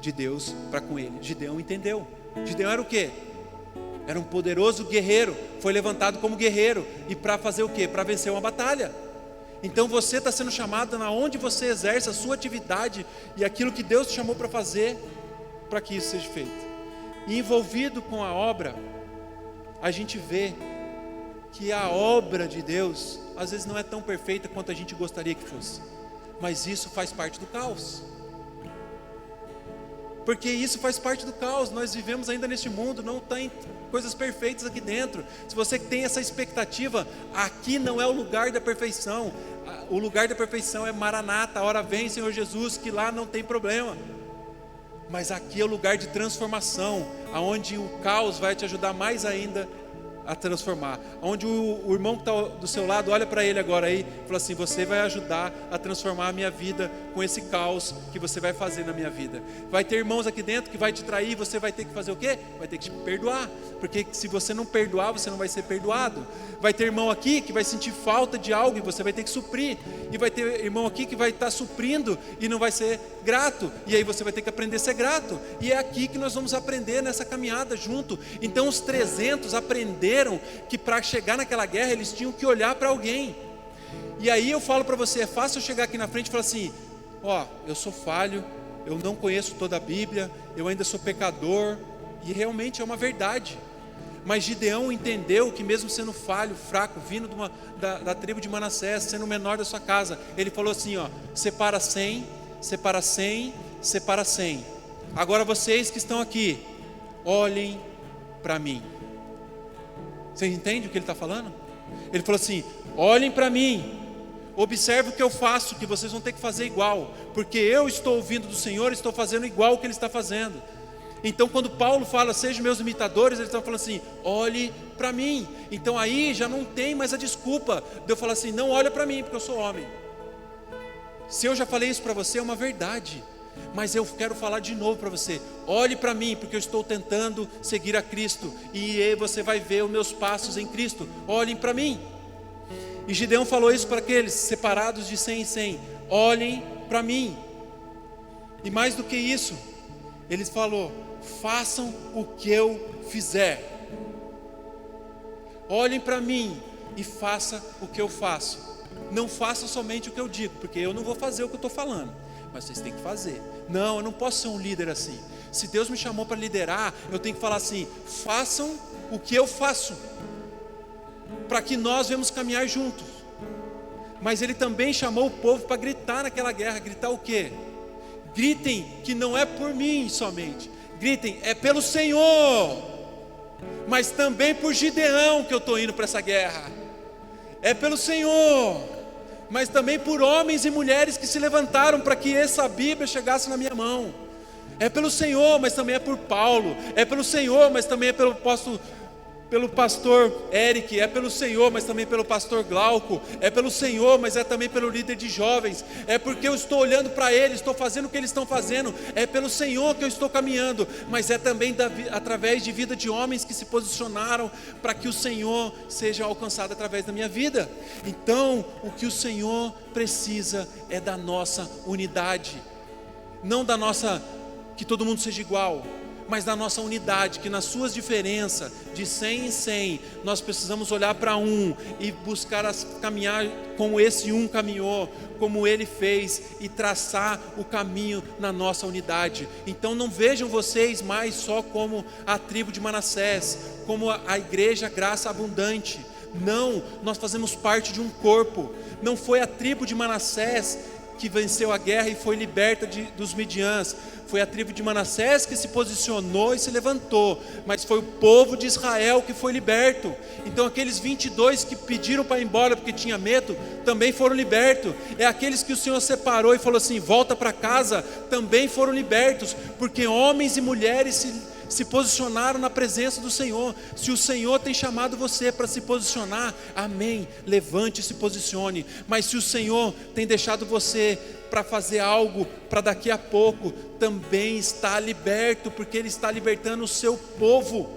de Deus para com ele. Gideão entendeu. Gideão era o quê? Era um poderoso guerreiro, foi levantado como guerreiro, e para fazer o quê? Para vencer uma batalha. Então você está sendo chamado na onde você exerce a sua atividade e aquilo que Deus te chamou para fazer, para que isso seja feito. E envolvido com a obra, a gente vê que a obra de Deus às vezes não é tão perfeita quanto a gente gostaria que fosse, mas isso faz parte do caos. Porque isso faz parte do caos. Nós vivemos ainda neste mundo, não tem coisas perfeitas aqui dentro. Se você tem essa expectativa, aqui não é o lugar da perfeição. O lugar da perfeição é Maranata, a hora vem Senhor Jesus, que lá não tem problema. Mas aqui é o lugar de transformação, aonde o caos vai te ajudar mais ainda a transformar. Onde o irmão que está do seu lado olha para ele agora aí e fala assim: você vai ajudar a transformar a minha vida com esse caos que você vai fazer na minha vida. Vai ter irmãos aqui dentro que vai te trair, você vai ter que fazer o quê? Vai ter que te perdoar, porque se você não perdoar, você não vai ser perdoado. Vai ter irmão aqui que vai sentir falta de algo e você vai ter que suprir. E vai ter irmão aqui que vai estar suprindo e não vai ser grato, e aí você vai ter que aprender a ser grato. E é aqui que nós vamos aprender nessa caminhada junto. Então os 300 aprenderam que para chegar naquela guerra eles tinham que olhar para alguém. E aí eu falo para você, é fácil eu chegar aqui na frente e falar assim: eu sou falho, eu não conheço toda a Bíblia, eu ainda sou pecador, e realmente é uma verdade. Mas Gideão entendeu que mesmo sendo falho, fraco, vindo da tribo de Manassés, sendo o menor da sua casa, ele falou assim: separa 100, separa 100, separa 100. Agora vocês que estão aqui, olhem para mim. Vocês entendem o que ele está falando? Ele falou assim: olhem para mim, observe o que eu faço, que vocês vão ter que fazer igual, porque eu estou ouvindo do Senhor, estou fazendo igual o que Ele está fazendo. Então quando Paulo fala, sejam meus imitadores, ele está falando assim: olhe para mim. Então aí já não tem mais a desculpa de eu falar assim: não olha para mim, porque eu sou homem. Se eu já falei isso para você, é uma verdade, mas eu quero falar de novo para você: olhe para mim, porque eu estou tentando seguir a Cristo, e você vai ver os meus passos em Cristo. Olhem para mim. E Gideão falou isso para aqueles separados de 100 em 100: olhem para mim. E mais do que isso, ele falou: façam o que eu fizer. Olhem para mim e façam o que eu faço. Não façam somente o que eu digo, porque eu não vou fazer o que eu estou falando, mas vocês têm que fazer. Não, eu não posso ser um líder assim. Se Deus me chamou para liderar, eu tenho que falar assim: façam o que eu faço, para que nós venhamos caminhar juntos. Mas ele também chamou o povo para gritar naquela guerra. Gritar o quê? Gritem que não é por mim somente, gritem, é pelo Senhor, mas também por Gideão que eu estou indo para essa guerra. É pelo Senhor, mas também por homens e mulheres que se levantaram para que essa Bíblia chegasse na minha mão. É pelo Senhor, mas também é por Paulo. É pelo Senhor, mas também é pelo apóstolo pelo pastor Eric, é pelo Senhor, mas também pelo pastor Glauco, é pelo Senhor, mas é também pelo líder de jovens, é porque eu estou olhando para eles, estou fazendo o que eles estão fazendo, é pelo Senhor que eu estou caminhando, mas é também através de vida de homens que se posicionaram para que o Senhor seja alcançado através da minha vida. Então, o que o Senhor precisa é da nossa unidade, não da nossa, que todo mundo seja igual, mas da nossa unidade, que nas suas diferenças, de 100 em 100, nós precisamos olhar para um e buscar caminhar como esse um caminhou, como ele fez, e traçar o caminho na nossa unidade. Então não vejam vocês mais só como a tribo de Manassés, como a igreja Graça Abundante. Não, nós fazemos parte de um corpo. Não foi a tribo de Manassés que venceu a guerra e foi liberta dos midiãs, foi a tribo de Manassés que se posicionou e se levantou, mas foi o povo de Israel que foi liberto. Então aqueles 22 que pediram para ir embora porque tinha medo, também foram libertos. É aqueles que o Senhor separou e falou assim, volta para casa, também foram libertos, porque homens e mulheres se posicionaram na presença do Senhor. Se o Senhor tem chamado você para se posicionar, amém, levante e se posicione. Mas se o Senhor tem deixado você para fazer algo para daqui a pouco, também está liberto, porque Ele está libertando o seu povo.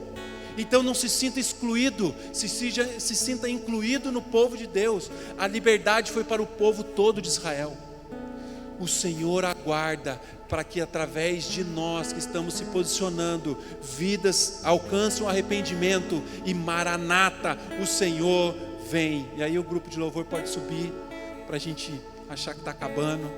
Então não se sinta excluído, se sinta incluído no povo de Deus. A liberdade foi para o povo todo de Israel. O Senhor aguarda para que através de nós que estamos se posicionando, vidas alcançam o arrependimento e Maranata, o Senhor vem. E aí o grupo de louvor pode subir para a gente achar que está acabando.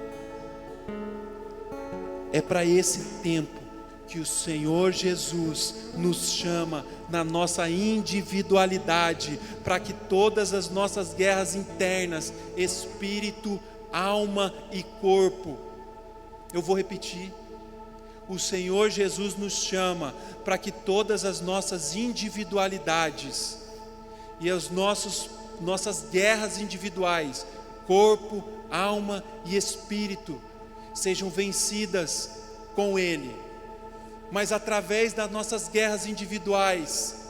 É para esse tempo que o Senhor Jesus nos chama na nossa individualidade, para que todas as nossas guerras internas, espírito, alma e corpo, eu vou repetir, o Senhor Jesus nos chama para que todas as nossas individualidades e as nossas guerras individuais, corpo, alma e espírito, sejam vencidas com Ele. Mas através das nossas guerras individuais,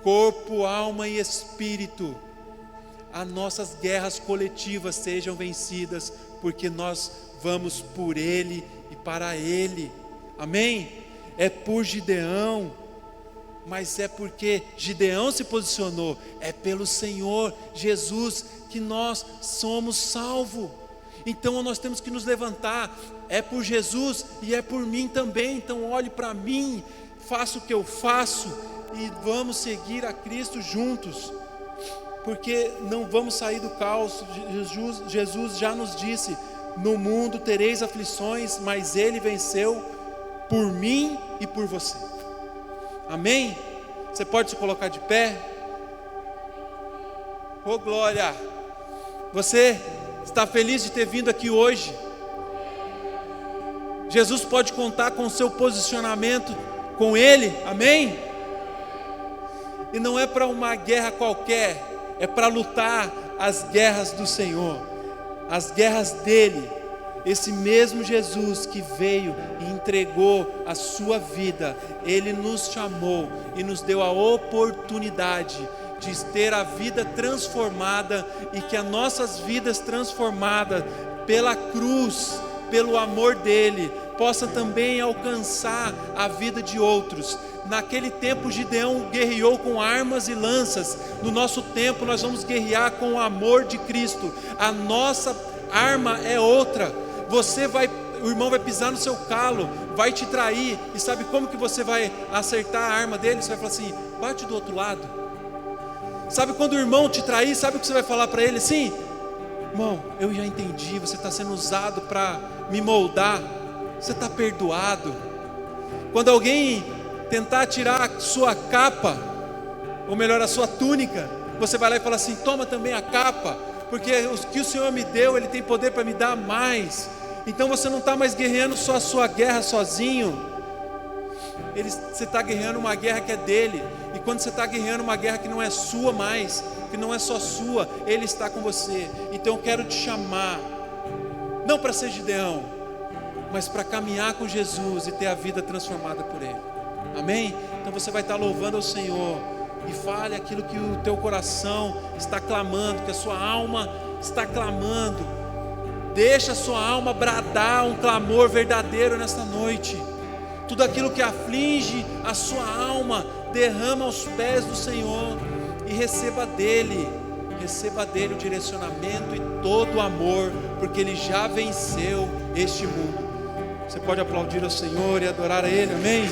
corpo, alma e espírito, as nossas guerras coletivas sejam vencidas, porque nós vamos por Ele e para Ele, amém? É por Gideão, mas é porque Gideão se posicionou, é pelo Senhor Jesus que nós somos salvos. Então nós temos que nos levantar, é por Jesus e é por mim também. Então olhe para mim, faça o que eu faço e vamos seguir a Cristo juntos, porque não vamos sair do caos. Jesus já nos disse, no mundo tereis aflições, mas Ele venceu por mim e por você, amém? Você pode se colocar de pé? Oh glória! Você está feliz de ter vindo aqui hoje? Jesus pode contar com o seu posicionamento com Ele, amém? E não é para uma guerra qualquer, é para lutar as guerras do Senhor, as guerras dEle. Esse mesmo Jesus que veio e entregou a sua vida, Ele nos chamou e nos deu a oportunidade de ter a vida transformada, e que as nossas vidas transformadas pela cruz, pelo amor dEle, possa também alcançar a vida de outros. Naquele tempo Gideão guerreou com armas e lanças. No nosso tempo nós vamos guerrear com o amor de Cristo. A nossa arma é outra. O irmão vai pisar no seu calo, vai te trair, e sabe como que você vai acertar a arma dele? Você vai falar assim, bate do outro lado. Sabe quando o irmão te trair, sabe o que você vai falar para ele? Sim, irmão, eu já entendi, você está sendo usado para me moldar, você está perdoado. Quando alguém tentar tirar a sua capa, ou melhor, a sua túnica, você vai lá e fala assim, toma também a capa, porque o que o Senhor me deu, Ele tem poder para me dar mais. Então você não está mais guerreando só a sua guerra sozinho, você está guerreando uma guerra que é dEle. E quando você está guerreando uma guerra que não é sua mais, que não é só sua, Ele está com você. Então eu quero te chamar, não para ser Gideão, mas para caminhar com Jesus e ter a vida transformada por Ele, amém? Então você vai estar louvando ao Senhor, e fale aquilo que o teu coração está clamando, que a sua alma está clamando. Deixa a sua alma bradar um clamor verdadeiro nesta noite. Tudo aquilo que aflige a sua alma, derrama aos pés do Senhor e receba dele o direcionamento e todo o amor, porque Ele já venceu este mundo. Você pode aplaudir ao Senhor e adorar a Ele, amém?